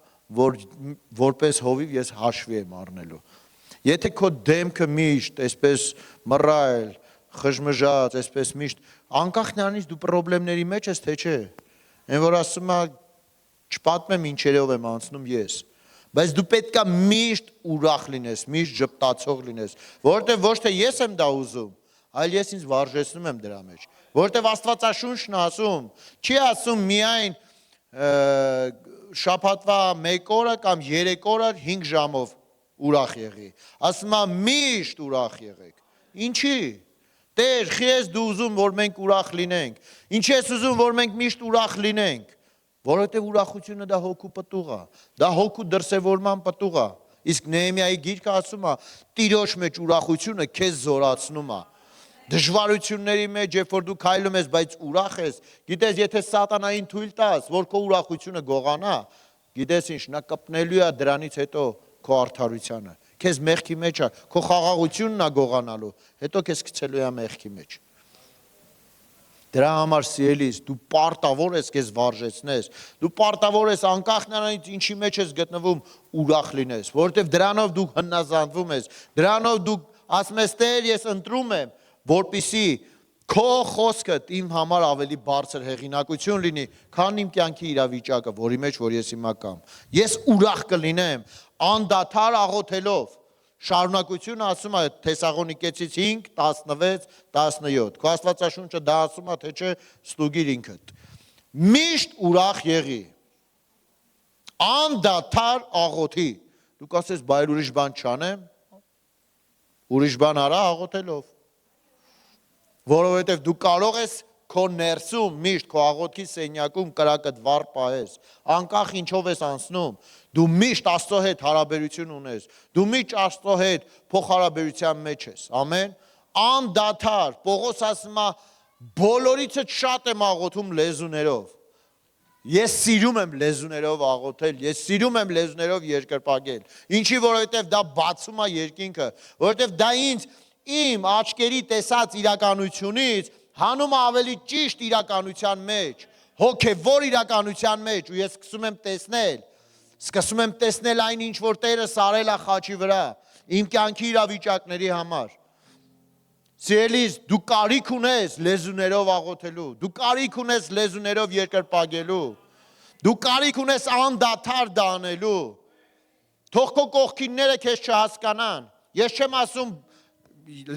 որպես հովիվ ես հաշվի եմ առնելու։ Եթե քո դեմքը միշտ այսպես մռայլ, խժմժած, այսպես միշտ, անկախ նրանից դու պրոբլեմների մեջ ես, թե չէ։ Այն որ ասում է չպատմեմ ինչերով եմ անցնում ես, բայց դու պետք է միշտ ուրախ լինես, միշտ ժպտացող լինես, որովհետև ոչ թե ես եմ դա ուզում, այլ ես ինձ վարժեցնում եմ դրա մեջ, որովհետև Աստվածաշունչն ասում, չի ասում միայն շաբաթվա 1 օրը կամ 3 օրը 5 ժամով ուրախ եղի, ասում է միշտ ուրախ եղեք, ինչի, Տեր, խի ես դու ուզում, որ մենք ուրախ լինենք, ինչի ես ուզում, որ մենք միշտ ուրախ լինենք, որովհետև ուրախությունը դա հոգու պտուղ է, դա հոգու դրսևորման պտուղ է, իսկ Նեհեմիայի գիրքը ասում է, Տիրոջ մեջ ուրախությունը քեզ զորացնում է, դժվարությունների մեջ, երբ որ դու քայլում ես, բայց ուրախ ես, գիտես, եթե սատանային թույլ տաս, որ քո ուրախությունը գողանա, գիտես ինչ, նա կպնելու է դրանից հետո քո արդարությանը, քեզ մեղքի մեջ է, քո խաղաղությունն է գողանալու, հետո քեզ գցելու է մեղքի մեջ։ Դրա համար սիրելիս, դու պարտավոր ես քեզ վարժեցնես, դու պարտավոր ես անկախ նրանից ինչի մեջ ես գտնվում ուրախ լինես, որովհետև դրանով դու հնազանդվում ես, դրանով դու ասում ես Տեր, ես ընտրում եմ, որպեսզի քո խոսքդ իմ համար ավելի բարձր հեղինակություն լինի, քան իմ կյանքի իրավիճակը, որի մեջ որ ես հիմա կամ։ Ես ուրախ կլինեմ անդադար աղոթելով։ Շարունակությունը ասում է Թեսաղոնիկեցից 5, 16, 17։ Քո Աստվածաշունչը դա ասում է, թե չէ, ստուգիր ինքդ։ Միշտ ուրախ եղի։ Անդադար աղոթի։ Դու կասես, բայց ուրիշ բան չանեմ։ Ուրիշ բան արա աղոթելով։ Որովհետև դու կարող ես քո ներսում միշտ քո աղոթքի սենյակում կրակդ վառ պահես, անկախ ինչով ես անցնում, դու միշտ Աստծո հետ հարաբերություն ունես, դու միշտ Աստծո հետ փոխհարաբերության մեջ ես, ամեն, անդադար, Պողոս ասում է, բոլորիցս շատ եմ աղոթում լեզուներով, ես սիրում եմ լեզուներով աղոթել, ես սիրում եմ լեզուներով երկրպագել, ինչի որովհետև դա բացում է երկինքը, որովհետև դա ինձ իմ աչքերի տեսած իրականությունից հանում ավելի ճիշտ իրականության մեջ, հոգևոր իրականության մեջ, ու ես սկսում եմ տեսնել այն ինչ որ Տերս արել է խաչի վրա, իմ կյանքի իրավիճակների համար։ Սիրելիս, դու կարիք ունես լեզուներով աղոթելու, դու կարիք ունես լեզուներով երկրպագելու, դու կարիք ունես անդադար դա անելու, թող քո կողքինները քեզ չհասկանան, ես չեմ ասում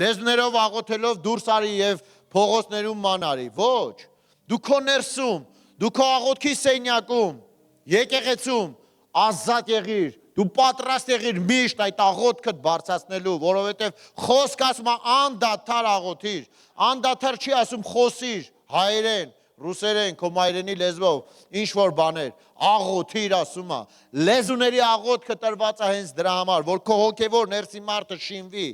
լեզուներով աղոթելով դուրս արի եւ փողոցներում մանարի, ոչ, դու քո ներսում, դու քո աղոթքի սենյակում, եկեղեցում ազատ եղիր, դու պատրաստ եղիր միշտ այդ աղոթքդ բարձրացնելու, որովհետև խոսք ասում է անդադար աղոթիր, անդադար չի ասում խոսիր, հայերեն, ռուսերեն, քո մայրենի լեզվով, ինչ որ բաներ, աղոթիր ասում է, լեզուների աղոթքը տրված է հենց դրա համար, որ քո հոգևոր ներսի մարդը շինվի,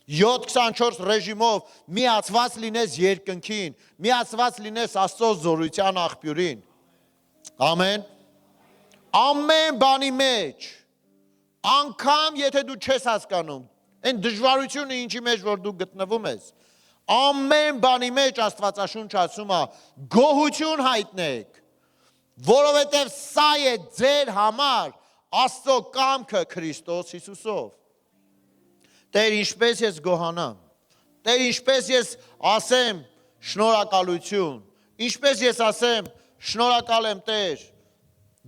7-24 ռեժիմով միացված լինես երկնքին, միացված լինես Աստծո զորության աղբյուրին, ամեն, ամեն բանի մեջ, անգամ եթե դու չես հասկանում, այն դժվարությունը ինչի մեջ որ դու գտնվում ես, ամեն բանի մեջ Աստվածաշունչ ասում է, գոհություն հայտնեք, որովհետև սա է ձեր համար Աստծո կամքը Քրիստոս Հիսուսով։ Տեր ինչպես ես գոհանամ, Տեր ինչպես ես ասեմ շնորհակալություն, ինչպես ես ասեմ շնորհակալ եմ Տեր,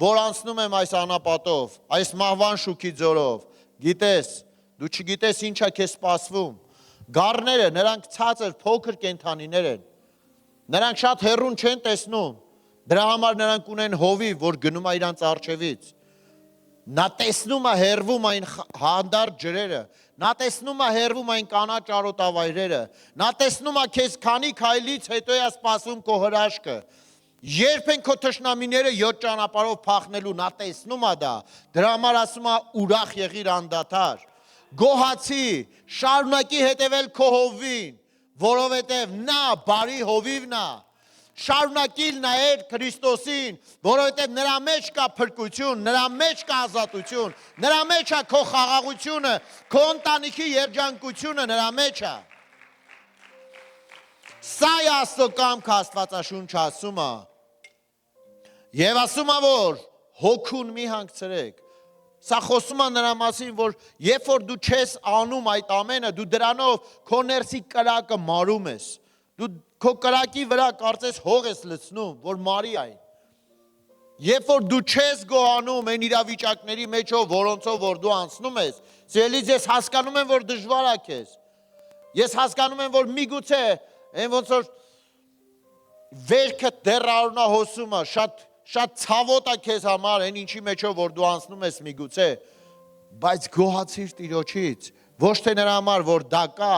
որ անցնում եմ այս անապատով, այս մահվան շուքի ձորով, գիտես, դու չգիտես ինչ է քեզ սպասվում, գառները, նրանք ցածր փոքր կենդանիներ են, նրանք շատ հեռուն չեն տեսնում, դրա համար նրանք ունեն հովիվ, որ գնում է իրանց առջևից, նա տեսնում է հեռվում այն հանդարտ ջրերը, նա տեսնում է հեռվում այն կանաչ արոտավայրերը, նա տեսնում է քեզ քանի քայլից հետո է սպասում քո հրաշքը, երբ են քո թշնամիները 7 ճանապարհով փախնելու, նա տեսնում է դա, դրա համար ասում է ուրախ եղիր անդադար, գոհացի, շարունակի հետևել քո հովին, որովհետև նա բարի հովիվն է, շարունակիլ նայել Քրիստոսին, որովհետև նրա մեջ կա փրկություն, նրա մեջ կա ազատություն, նրա մեջ է քո խաղաղությունը, քո ընտանիքի երջանկությունը նրա մեջ է։ Սա է Աստծո կամքը Աստվածաշունչը ասում է։ Եվ ասում է, որ հոգուն մի հանգցրեք։ Սա խոսում է նրա մասին, որ երբ որ դու չես անում այդ ամենը, դու դրանով քո ներսի կրակը մարում ես։ Դու քո կրակի վրա կարծես հող ես լցնում, որ մարի այն։ Երբ որ դու չես գոհանում այն իրավիճակների մեջով, որոնցով որ դու անցնում ես, սիրելիս ես հասկանում եմ, որ դժվար է քեզ։ Ես հասկանում եմ, որ միգուցե այն ոնց որ վերքը դեռ հոսում է, շատ ցավոտ է քեզ համար, այն ինչի մեջով որ դու անցնում ես միգուցե, բայց գոհացիր Տիրոջից, ոչ թե նրա համար, որ դա կա,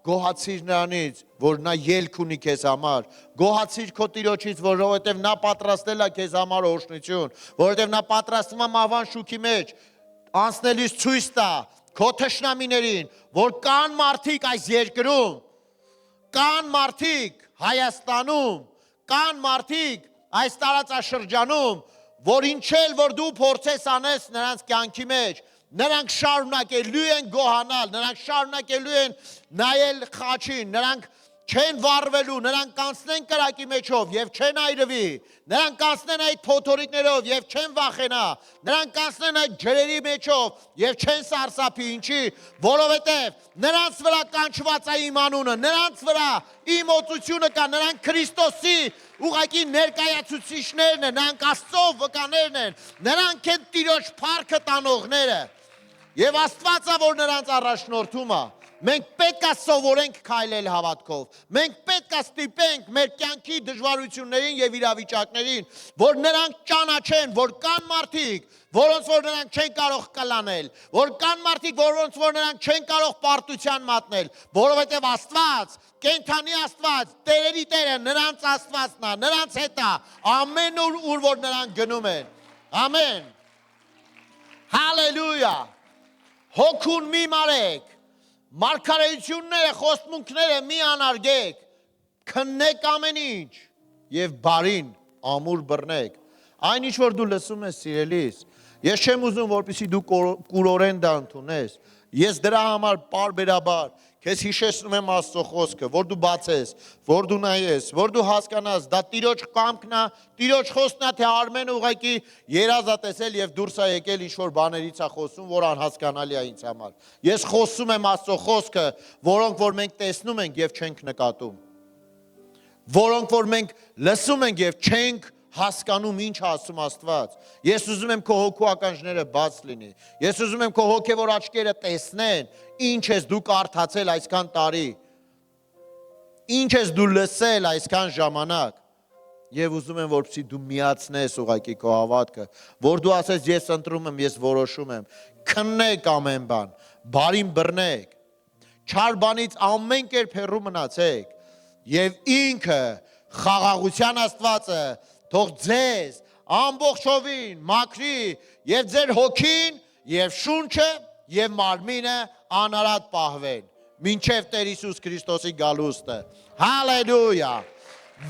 գոհացիր նրանից, որ նա ելք ունի քեզ համար, գոհացիր քո Տիրոջից, որովհետև նա պատրաստել է քեզ համար օրհնություն, որովհետև նա պատրաստում է մահվան շուքի մեջ, անցնելիս ցույց տա քո թշնամիներին, որ կան մարդիկ այս երկրում, կան մարդիկ Հայաստանում, կան մարդիկ այս տարածաշրջանում, որ ինչել որ դու փորձես անես նրանց կյանքի մեջ, նրանք շարունակելու են գոհանալ, նրանք շարունակելու են նայել խաչին, նրանք չեն վառվելու, նրանք կանցնեն կրակի մեջով եւ չեն այրվի, նրանք կանցնեն այդ փոթորիկներով եւ չեն վախենա, նրանք կանցնեն այդ ջրերի մեջով եւ չեն սարսափի, ինչի, որովհետեւ նրանց վրա կանչված է իմ անունը, նրանց վրա իմ օծությունը կա, նրանք Քրիստոսի ուղղակի ներկայացուցիչներն են, նրանք Աստծո վկաներն են, նրանք են Տիրոջ փառքը տանողները եւ Աստվածը որ նրանց առաջնորդում է Մենք պետք է սովորենք քայլել հավատքով։ Մենք պետք է ստիպենք մեր կյանքի դժվարություններին եւ իրավիճակներին, որ նրանք ճանաչեն, որ կան մարդիկ, որոնց որ նրանք չեն կարող կլանել, որ կան մարդիկ, որոնց որ նրանք չեն կարող պարտության մատնել, որովհետեւ Աստված, կենթանի Աստված, Տերերի Տերը նրանց Աստվածն է, նրանց հետ է, ամեն ուր որ նրանք գնում են։ Ամեն։ Հալելույա։ Հոգուն մի մարեք։ Մարգարեությունները, խոստմունքները մի անարգեք, քննեք ամեն ինչ եւ բարին ամուր բռնեք։ Այն ինչ որ դու լսում ես, սիրելիս, ես չեմ ուզում որպեսզի դու կուրորեն դա ընդունես։ Ես դրա համար պարբերաբար քեզ հիշեցնում եմ Աստծո խոսքը, որ դու բացես, որ դու նայես, որ դու հասկանաս, դա Տիրոջ կամքն է, Տիրոջ խոսքն է, թե Արմենը ուղղակի երազ է տեսել եւ դուրս է եկել ինչ-որ բաներից է խոսում, որ անհասկանալի է ինձ համար։ Ես խոսում եմ Աստծո խոսքը, որոնք որ մենք տեսնում ենք եւ չենք նկատում։ Որոնք որ մենք լսում ենք եւ չենք հասկանում ինչ ասում Աստված։ Ես ուզում եմ քո հոգու ականջները բաց լինի։ Ես ուզում եմ քո հոգևոր աչքերը տեսնեն, ինչ ես դու կարդացել այսքան տարի։ Ինչ ես դու լսել այսքան ժամանակ։ Եվ ուզում եմ որպեսզի դու միացնես ուղղակի քո հավատքը, որ դու ասես ես ընտրում եմ, ես որոշում եմ։ Քննեք ամեն բան, բարին բռնեք։ Չար բանից ամեն կերպ հեռու մնացեք։ Եվ ինքը խաղաղության Աստվածը թող ձեզ ամբողջովին մաքրի եւ ձեր հոգին եւ շունչը եւ մարմինը անարատ պահվեն մինչեւ Տեր Հիսուս Քրիստոսի գալուստը հալելույա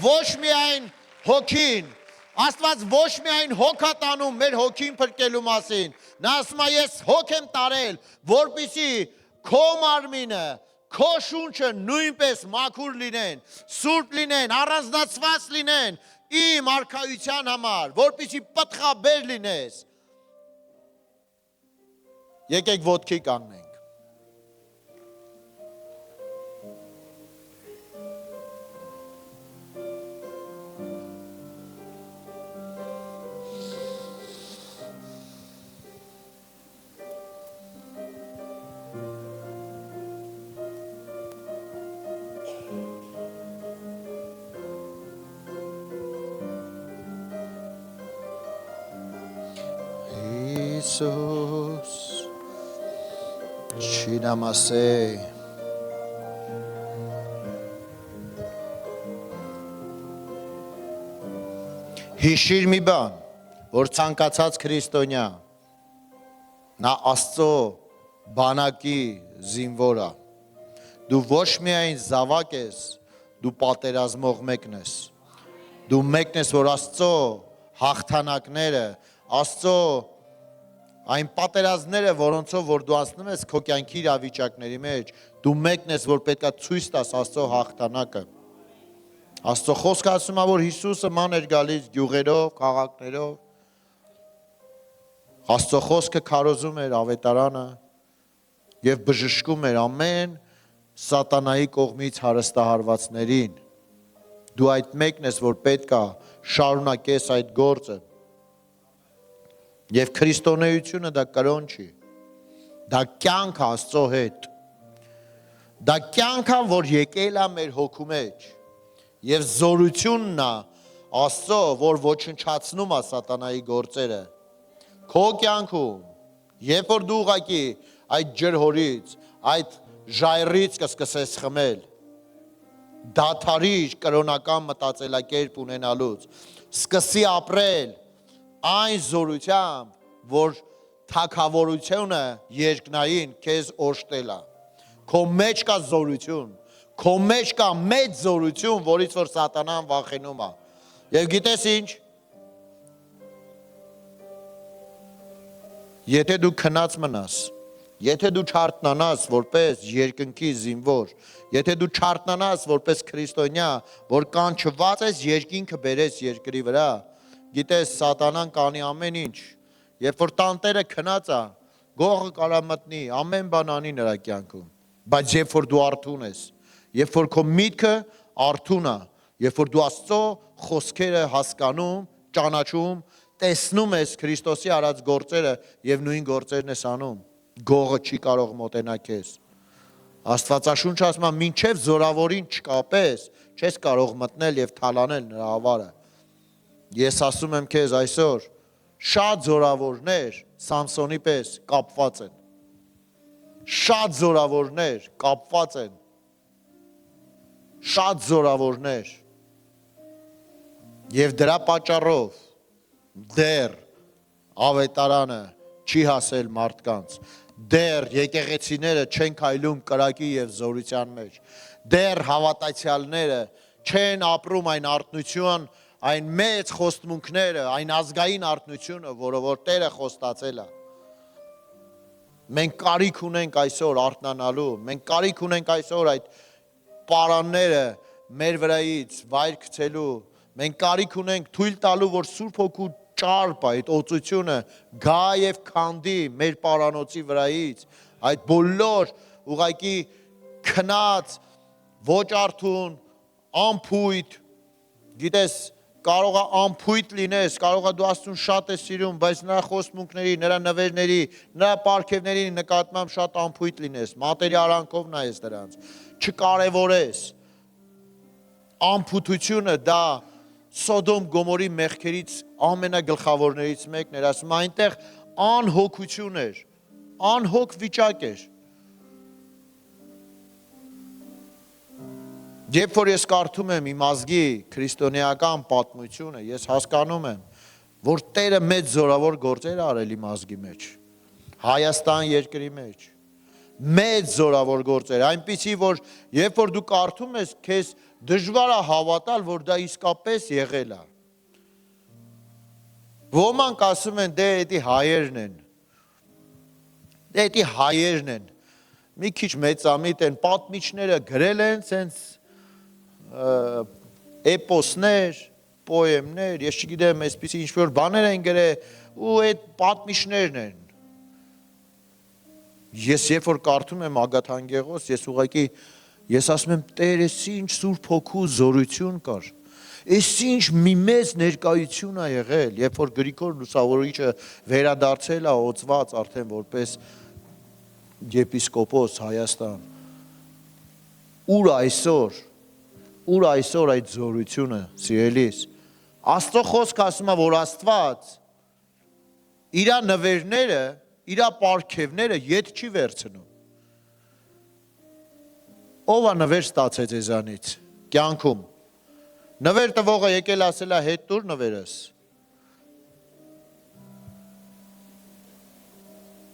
ոչ միայն հոգին Աստված ոչ միայն հոգ է տանում մեր հոգին փրկելու մասին նա ասում է ես հոգ եմ տարել որպեսզի քո մարմինը քո շունչը նույնպես մաքուր լինեն սուրբ լինեն առանձնացված լինեն իմ արքայության համար, որպեսզի պտղաբեր լինես։ Եկեք ոտքի կանգնենք։ Iisus, Չինամասե, հիշիր մի բան, որ ցանկացած քրիստոնյա, նա Աստծո բանակի զինվոր է, դու ոչ միայն զավակ ես, դու պատերազմող մեկն ես, դու մեկն ես, որ Աստծո հաղթանակները, Աստծո այն պատերազմները, որոնցով որ դու անցնում ես քո կյանքի իրավիճակների մեջ, դու մեկն ես, որ պետք է ցույց տաս Աստծո հաղթանակը։ Աստծո խոսքը ասում է, որ Հիսուսը ման էր գալիս գյուղերով, քաղաքներով։ Աստծո խոսքը քարոզում էր ավետարանը եւ բժշկում էր ամեն սատանայի կողմից հարստահարվածներին։ Դու այդ մեկն ես, որ պետք է շարունակես այդ գործը։ Եվ քրիստոնեությունը դա կրոն չի, դա կյանք Աստծո հետ, դա կյանք որ եկել է մեր հոգու մեջ, և զորությունն է Աստծո, որ ոչնչացնում է սատանայի գործերը, քո կյանքում, երբ որ դու ուղղակի այդ ջրհորից, այդ ժայռից կսկսես խմել, դադարիր կրոնական մտածելակերպ ունենալուց, սկսի ապրել այն զորությամբ, որ թագավորությունը երկնային քեզ օժտել է։ Քո մեջ կա զորություն, քո մեջ կա մեծ զորություն, որից որ սատանան վախենում է։ Եվ գիտես ինչ։ Եթե դու քնած մնաս, եթե դու չարթնանաս որպես երկնքի զինվոր, եթե դու չարթնանաս որպես քրիստոնյա, որ կանչված ես երկինքը բերես երկրի վրա, գիտես սատանան կանի ամեն ինչ, երբ որ տանտերը քնած է, գողը կարա մտնի, ամեն բան անի նրա կյանքում, բայց երբ որ դու արթուն ես, երբ որ քո միտքը արթուն է, երբ որ դու Աստծո խոսքերը հասկանում, ճանաչում, տեսնում ես Քրիստոսի արած գործերը եւ նույն գործերն ես անում, գողը չի կարող մոտենալ քեզ։ Աստվածաշունչը ասում է, մինչև զորավորին չկապես, չես կարող մտնել եւ թալանել նրա ավարը։ Ես ասում եմ քեզ այսօր, շատ զորավորներ Սամսոնի պես կապված են։ Շատ զորավորներ կապված են։ Շատ զորավորներ։ Եվ դրա պատճառով դեռ ավետարանը չի հասել մարդկանց, դեռ եկեղեցիները չեն քայլում կրակի եւ զորության մեջ, դեռ հավատացյալները չեն ապրում այն արթնություն, այն մեծ խոստմունքները, այն ազգային արթնությունը, որը որ Տերը խոստացել է։ Մենք կարիք ունենք այսօր արթնանալու, մենք կարիք ունենք այսօր այդ պարանները մեր վրայից վայր գցելու, մենք կարիք ունենք թույլ տալու, որ Սուրբ Հոգու ճարպ այդ օծությունը գա եւ քանդի մեր պարանոցի վրայից, այդ բոլոր ուղղակի քնած, ոչ արթուն, ամփույթ, գիտես, կարող է ամփույթ լինես, կարող է դու Աստծուն շատ ես սիրում, բայց նրա խոստմունքների, նրա նվերների, նրա պարգևների նկատմամբ շատ ամփույթ լինես, մատերի արանքով նայես դրանց, չկարևորես։ Ամփութությունը դա Սոդոմ Գոմորի մեղքերից ամենագլխավորներից մեկն էր, ասում այնտեղ անհոգություն էր, անհոգ վիճակ էր։ Երբ որ ես կարդում եմ իմ ազգի քրիստոնեական պատմությունը, ես հասկանում եմ, որ Տերը մեծ զորավոր գործեր արել իմ ազգի մեջ, Հայաստան երկրի մեջ, մեծ զորավոր գործեր, այնպիսի, որ երբ որ դու կարդում ես, քեզ դժվար է հավատալ, որ դա իսկապես եղել է։ Ոմանք ասում են, դե էդի հայերն են, դե էդի հայերն են, մի քիչ մեծամիտ են, պատմիչները գրել են, սենց էպոսներ, պոեմներ, ես չգիտեմ, այսպիսի ինչ-որ բաներ են գրել, ու այդ պատմիչներն են։ Ես երբ որ կարդում եմ Ագաթանգեղոս, ես ուղղակի ես ասում եմ, Տեր, ես ինչ Սուրբ Հոգու զորություն կար, ես ինչ մի մեծ ներկայություն է եղել, երբ որ Գրիգոր Լուսավորիչը վերադարձել է օծված արդեն որպես եպիսկոպոս Հայաստան, ուր այսօր այդ զորությունը, սիրելիս, Աստծո խոսքը ասում է, որ Աստված իր նվերները, իր պարգևները ետ չի վերցնում։ Ով է նվեր ստացել ձեզանից, կյանքում, նվեր տվողը եկել ասել է հետ տուր նվերս,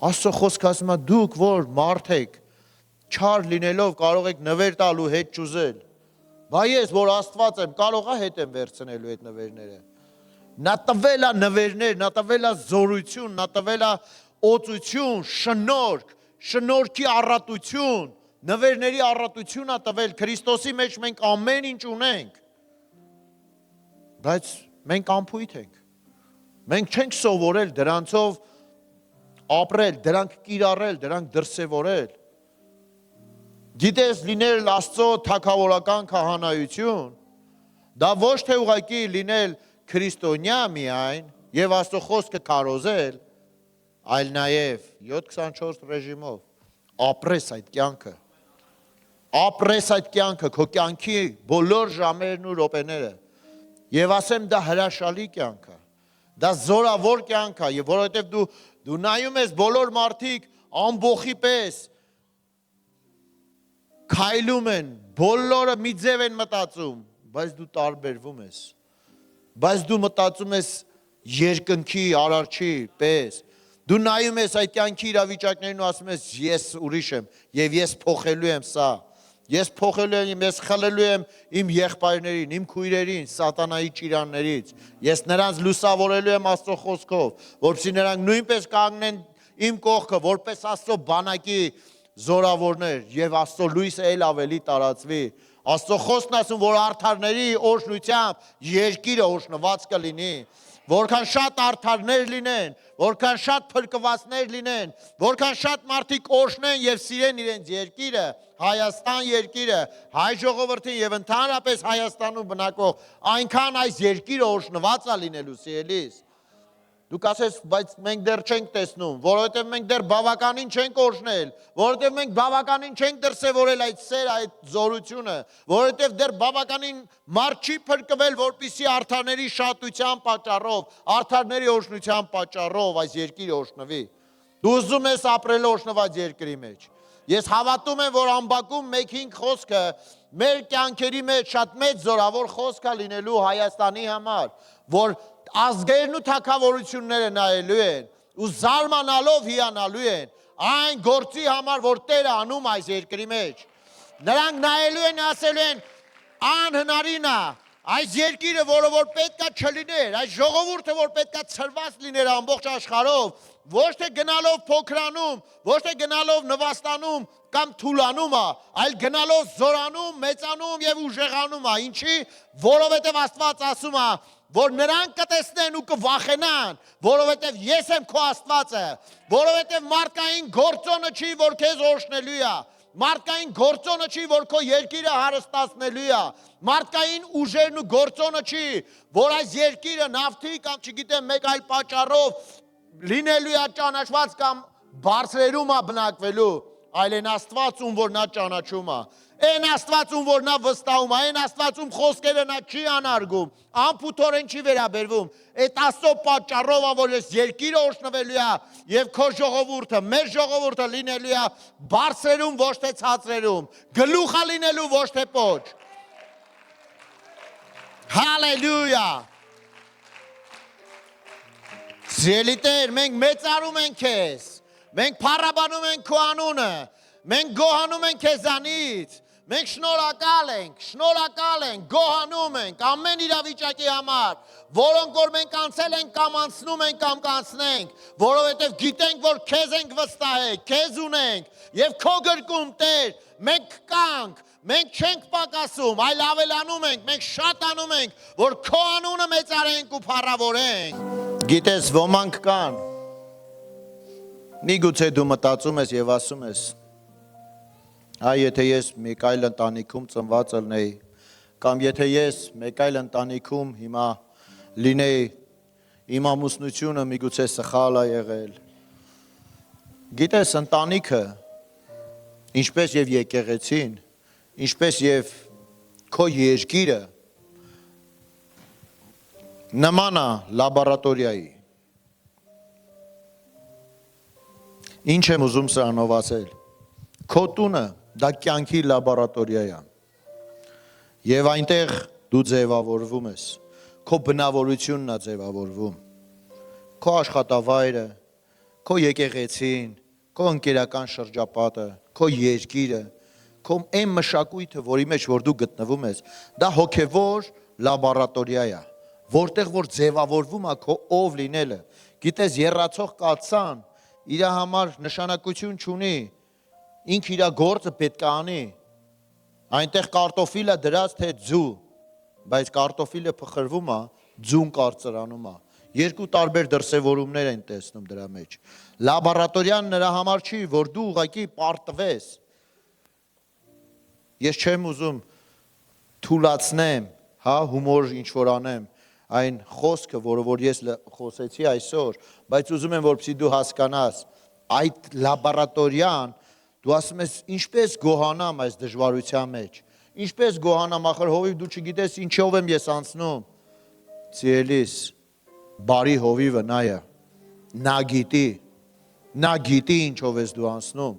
Աստծո խոսքը ասում է դուք որ մարդ եք, չար լինելով կարող եք նվեր տալու հետ չուզել, բա ես որ Աստված եմ, կարող է հետ եմ վերցնելու այդ նվերները, նա տվել է նվերներ, նա տվել է զորություն, նա տվել է օծություն, շնորհք, շնորհքի առատություն, նվերների առատություն է տվել, Քրիստոսի մեջ մենք ամեն ինչ ունենք, բայց մենք ամփույթ ենք, մենք չենք սովորել դրանցով ապրել, դրանք կիրառել, դրանք դրսևորել, գիտես լինել Աստծո թագավորական քահանայություն, դա ոչ թե ուղղակի լինել քրիստոնյա միայն եւ Աստծո խոսքը քարոզել, այլ նաեւ 7-24 ռեժիմով ապրես այդ կյանքը, ապրես այդ կյանքը, քո կյանքի բոլոր ժամերն ու րոպեները, եւ ասեմ դա հրաշալի կյանք է, դա զորավոր կյանք է, եւ որովհետեւ դու նայում ես բոլոր մարդիկ ամբոխի պես քայլում են, բոլորը մի ձև են մտածում, բայց դու տարբերվում ես, բայց դու մտածում ես երկնքի արարչի պես, դու նայում ես այդ կյանքի իրավիճակներին ու ասում ես ես ուրիշ եմ եւ ես փոխելու եմ սա, ես փոխելու եմ, ես խլելու եմ իմ եղբայրներին, իմ քույրերին սատանայի ճիրաններից, ես նրանց լուսավորելու եմ Աստծո խոսքով, որպեսզի նրանք նույնպես կանգնեն իմ կողքը որպես Աստծո բանակի զորավորներ եւ Աստծո լույսը ել ավելի տարածվի։ Աստծո խոսքն ասում, որ արդարների օրհնությամբ երկիրը օրհնված կլինի։ Որքան շատ արդարներ լինեն, որքան շատ փրկվածներ լինեն, որքան շատ մարդիկ օրհնեն եւ սիրեն իրենց երկիրը, Հայաստան երկիրը, հայ ժողովրդին եւ ընդհանրապես Հայաստանում բնակող, այնքան այս երկիրը օրհնված է լինելու, սիրելիս։ Դուք ասես, բայց մենք դեռ չենք տեսնում, որովհետև մենք դեռ բավականին չենք օրհնել, որովհետև մենք բավականին չենք դրսևորել այդ սեր, այդ զորությունը, որովհետև դեռ բավականին մարդ չի փրկվել, որպեսզի արդարների շատության պատճառով, արդարների օրհնության պատճառով այս երկիրը օրհնվի։ Դու ուզում ես ապրել օրհնված երկրի մեջ։ Ես հավատում եմ, որ ամբակում 1:5 խոսքը մեր կյանքերի մեջ շատ մեծ զորավոր խոսք է լինելու Հայաստանի համար, որ ազգերն ու թագավորությունները նայելու են ու զարմանալով հիանալու են այն գործի համար, որ Տերը անում այս երկրի մեջ։ Նրանք նայելու են, ասելու են, անհնարին է, այս երկիրը, որը որ պետքա չլիներ, այս ժողովուրդը, որ պետքա ցրված լիներ ամբողջ աշխարհով, ոչ թե գնալով փոքրանում, ոչ թե գնալով նվաստանում կամ թուլանում է, այլ գնալով զորանում, մեծանում եւ ուժեղանում է։ Ինչի՞, որովհետեւ Աստված ասում է, որ նրանք կտեսնեն ու կվախենան, որովհետև ես եմ քո Աստվածը, որովհետև մարդկային գործոնը չի, որ քեզ օրհնելու է, մարդկային գործոնը չի, որ քո երկիրը հարստացնելու է, մարդկային ուժերն ու գործոնը չի, որ այս երկիրը նավթի կամ չգիտեմ մեկ այլ պատճառով լինելու է ճանաչված կամ բարձրերում է բնակվելու, այլ են Աստված, ում որ նա ճանաչում է, այն Աստված, ում որ նա վստահում է, այն Աստված, ում խոսքերը նա չի անարգում, անփութորեն չի վերաբերվում, այդ Աստծո պատճառով է, որ ես երկիրը օրհնվելու է եւ քո ժողովուրդը, մեր ժողովուրդը լինելու է բարձրերում, ոչ թե ցածրերում, գլուխը լինելու, ոչ թե պոչ։ Հալելույա։ Սիրելի Տեր, մենք մեծարում ենք քեզ, մենք փառաբանում ենք քո անունը, մենք գոհանում ենք քեզանից, մենք շնորհակալ ենք, գոհանում ենք ամեն իրավիճակի համար, որոնք որ մենք անցել ենք կամ անցնում ենք կամ կանցնենք, որովհետև գիտենք, որ քեզ ենք վստահել, քեզ ունենք եւ քո գրկում Տեր, մենք կանք, մենք չենք պակասում, այլ ավելանում ենք, մենք շատանում ենք, որ քո անունը մեծարենք ու փառավորենք։ Գիտես, ոմանք կան, միգուցե դու մտածում ես եւ ասում ես, եթե ես մեկ այլ ընտանիքում ծնված ելնեի, կամ եթե ես մեկ այլ ընտանիքում հիմա լինեի, իմ ամուսնությունը միգուցե սխալ է եղել։ Գիտես, ընտանիքը, ինչպես եւ եկեղեցին, ինչպես եւ քո երկիրը նման է լաբորատորիայի։ Ինչ եմ ուզում սրանով ասել։ Քո տունը դա կյանքի լաբորատորիա է։ Եվ այնտեղ դու ձևավորվում ես։ Քո բնավորությունն է ձևավորվում։ Քո աշխատավայրը, քո եկեղեցին, քո ընկերական շրջապատը, քո երկիրը, քո այն մշակույթը, որի մեջ որ դու գտնվում ես, դա հոգևոր լաբորատորիա է, որտեղ որ ձևավորվում է քո ով լինելը։ Գիտես, եռացող կաթսան իր համար նշանակություն չունի, ինք իր գործը պետք է անի։ Այնտեղ կարտոֆիլը դրած թե ձու, բայց կարտոֆիլը փխրվում է, ձուն կարծրանում է։ Երկու տարբեր դրսևորումներ են տեսնում դրա մեջ։ Լաբորատորիան նրա համար չի, որ դու ուղղակի պարտվես։ Ես չեմ ուզում թուլացնեմ, հումոր ինչ որ անեմ, այն խոսքը, որը որ ես խոսեցի այսօր, բայց ուզում եմ, որպեսզի դու հասկանաս, այդ լաբորատորիան, դու ասում ես, ինչպես գոհանամ այս դժվարության մեջ, ինչպես գոհանամ, ախր հովիվ դու չգիտես ինչով եմ ես անցնում, սիրելիս, բարի հովիվը նա է, նա գիտի ինչով ես դու անցնում,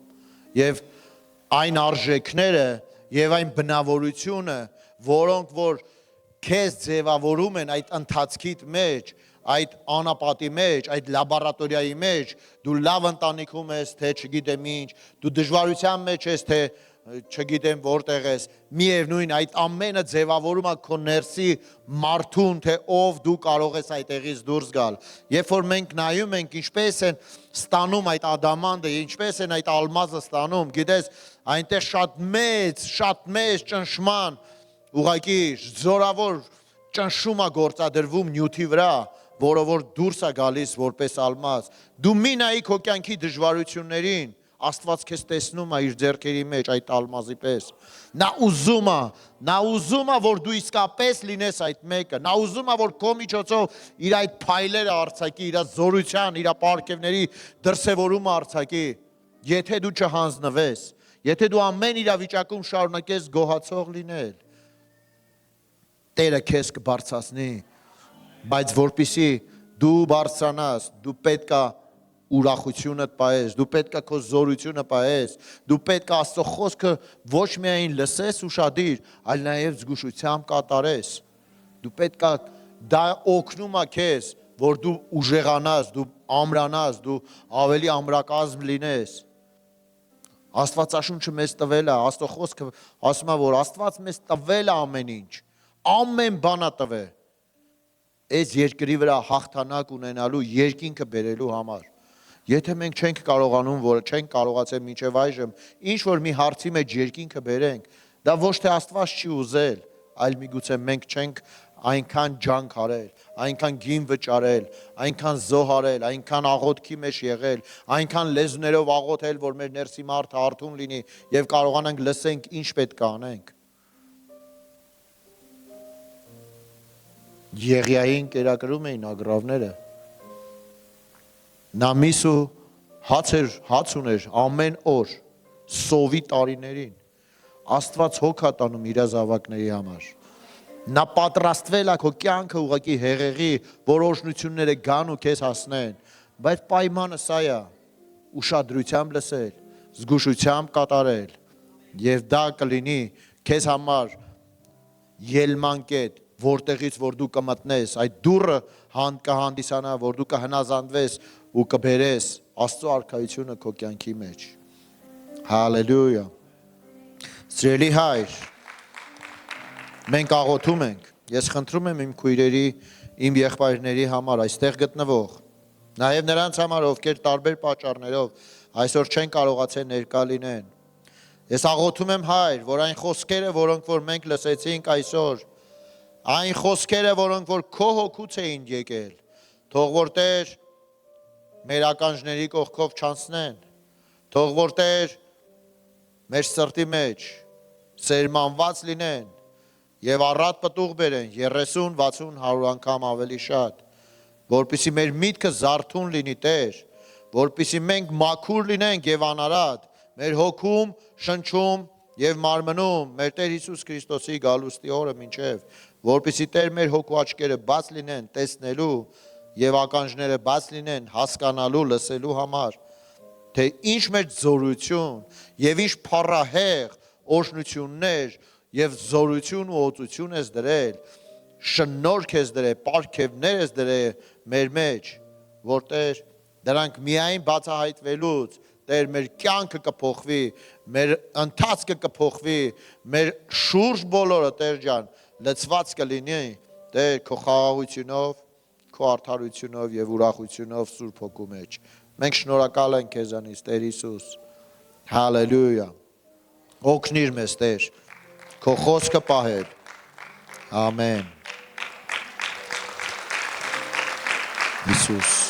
և այն արժեքները և այն բնավորությունը, որոնք որ քեզ ձևավորում են այդ ընթացքիդ մեջ, այդ անապատի մեջ, այդ լաբորատորիայի մեջ, դու լավ ընտանիքում ես, թե չգիտեմ ինչ, դու դժվարության մեջ ես, թե չգիտեմ որտեղ ես, միևնույն այդ ամենը ձևավորում է քո ներսի մարդուն, թե ով դու կարող ես այդտեղից դուրս գալ։ Երբ որ մենք նայում ենք, ինչպես են ստանում այդ ադամանդը, ինչպես են այդ ալմազը ստանում, գիտես, այնտեղ շատ մեծ ճնշման, ուղղակի զորավոր ճնշում է գործադրվում նյութի վրա, որը որ դուրս է գալիս որպես ալմազ։ Դու մի նայի քո կյանքի դժվարություններին, Աստված քեզ տեսնում է իր ձեռքերի մեջ այդ ալմազի պես։ Նա ուզում է, որ դու իսկապես լինես այդ մեկը։ Նա ուզում է, որ քո միջոցով իր այդ փայլերը արձակի, իր զորության, իր պարգևների դրսևորումը արձակի։ Եթե դու չհանձնվես, եթե դու ամեն իրավիճակում շարունակես գոհացող լինել, Տերը քեզ կբարձրացնի, բայց որպեսզի դու բարձրանաս, դու պետք է ուրախությունդ պահես, դու պետք է քո զորությունը պահես, դու պետք է Աստծո խոսքը ոչ միայն լսես ուշադիր, այլ նաև զգուշությամբ կատարես։ Դու պետք է դա օգնում է քեզ, որ դու ուժեղանաս, դու ամրանաս, դու ավելի ամրակազմ լինես։ Աստվածաշունչը մեզ տվել է, Աստծո խոսքը ասում է, որ Աստված մեզ տվել է ամեն ինչ, ամեն բան է տվել։ Այս երկրի վրա հաղթանակ ունենալու, երկինքը բերելու համար։ Եթե մենք չենք կարողանում, որ չենք կարողացել մինչև այժմ ինչ որ մի հարցի մեջ երկինքը բերենք, դա ոչ թե Աստված չի ուզել, այլ միգուցե մենք չենք այնքան ջանք արել, այնքան գին վճարել, այնքան զոհարել, այնքան աղոթքի մեջ եղել, այնքան լեզուներով աղոթել, որ մեր ներսի մարդը արթուն լինի եւ կարողանանք լսենք ինչ պետք է անենք։ Եղիային կերակրում էին ագրավները։ Նա միսու հաց ուներ ամեն օր, սովի տարիներին, Աստված հոգ է տանում իր զավակների համար։ Նա պատրաստվել է քո կյանքը ուղղակի հեղեղի, որ օրհնությունները գան ու քեզ հասնեն, բայց պայմանը սա է, ուշադրությամբ լսել, զգուշությամբ կատարել, եւ դա կլինի քեզ համար ելման կետ, որտեղից որ դու կմտնես, այդ դուռը կհանդիսանա, որ դու կհնազանդվես ու կբերես Աստծո արքայությունը քո կյանքի մեջ։ Հալելույա։ Սիրելի հայր, մենք աղոթում ենք, ես խնդրում եմ իմ քույրերի, իմ եղբայրների համար այստեղ գտնվող, նաև նրանց համար, ովքեր տարբեր պատճառներով այսօր չեն կարողացել ներկա լինեն։ Ես աղոթում եմ հայր, որ այն խոսքերը, որոնք որ մենք լսեցինք այսօր, այն խոսքերը, որոնք որ քո հոգուց էին եկել, թող որ Տեր մեր ականջների կողքով չանցնեն, թող որ Տեր մեր սրտի մեջ սերմանված լինեն եւ առատ պտուղ բերեն 30, 60, 100 անգամ ավելի շատ, որպեսզի մեր միտքը զարթուն լինի Տեր, որպեսզի մենք մաքուր լինենք եւ անարատ, մեր հոգում, շնչում եւ մարմնում մեր Տեր Հիսուս Քրիստոսի գալուստի օրը մինչեւ, որպեսզի Տեր մեր հոգու աչքերը բաց լինեն տեսնելու եւ ականջները բաց լինեն հասկանալու, լսելու համար, թե ինչ մեր զորություն եւ ինչ փառահեղ օրհնություններ եւ զորություն ու օծություն ես դրել, շնորհք ես դրել, պարգևներ ես դրել մեր մեջ, որտեղ դրանք միայն բացահայտվելուց Տեր մեր կյանքը կփոխվի, մեր ընթացքը կփոխվի, մեր շուրջ բոլորը Տեր ջան լցված կլինի Տեր քո խաղաղությունով, քո արդարությունով եւ ուրախությունով Սուրբ Հոգու մեջ։ Մենք շնորհակալ ենք քեզանից Տեր Հիսուս։ Հալելույա։ Օգնիր մեզ Տեր քո խոսքը պահել։ Ամեն։ Հիսուս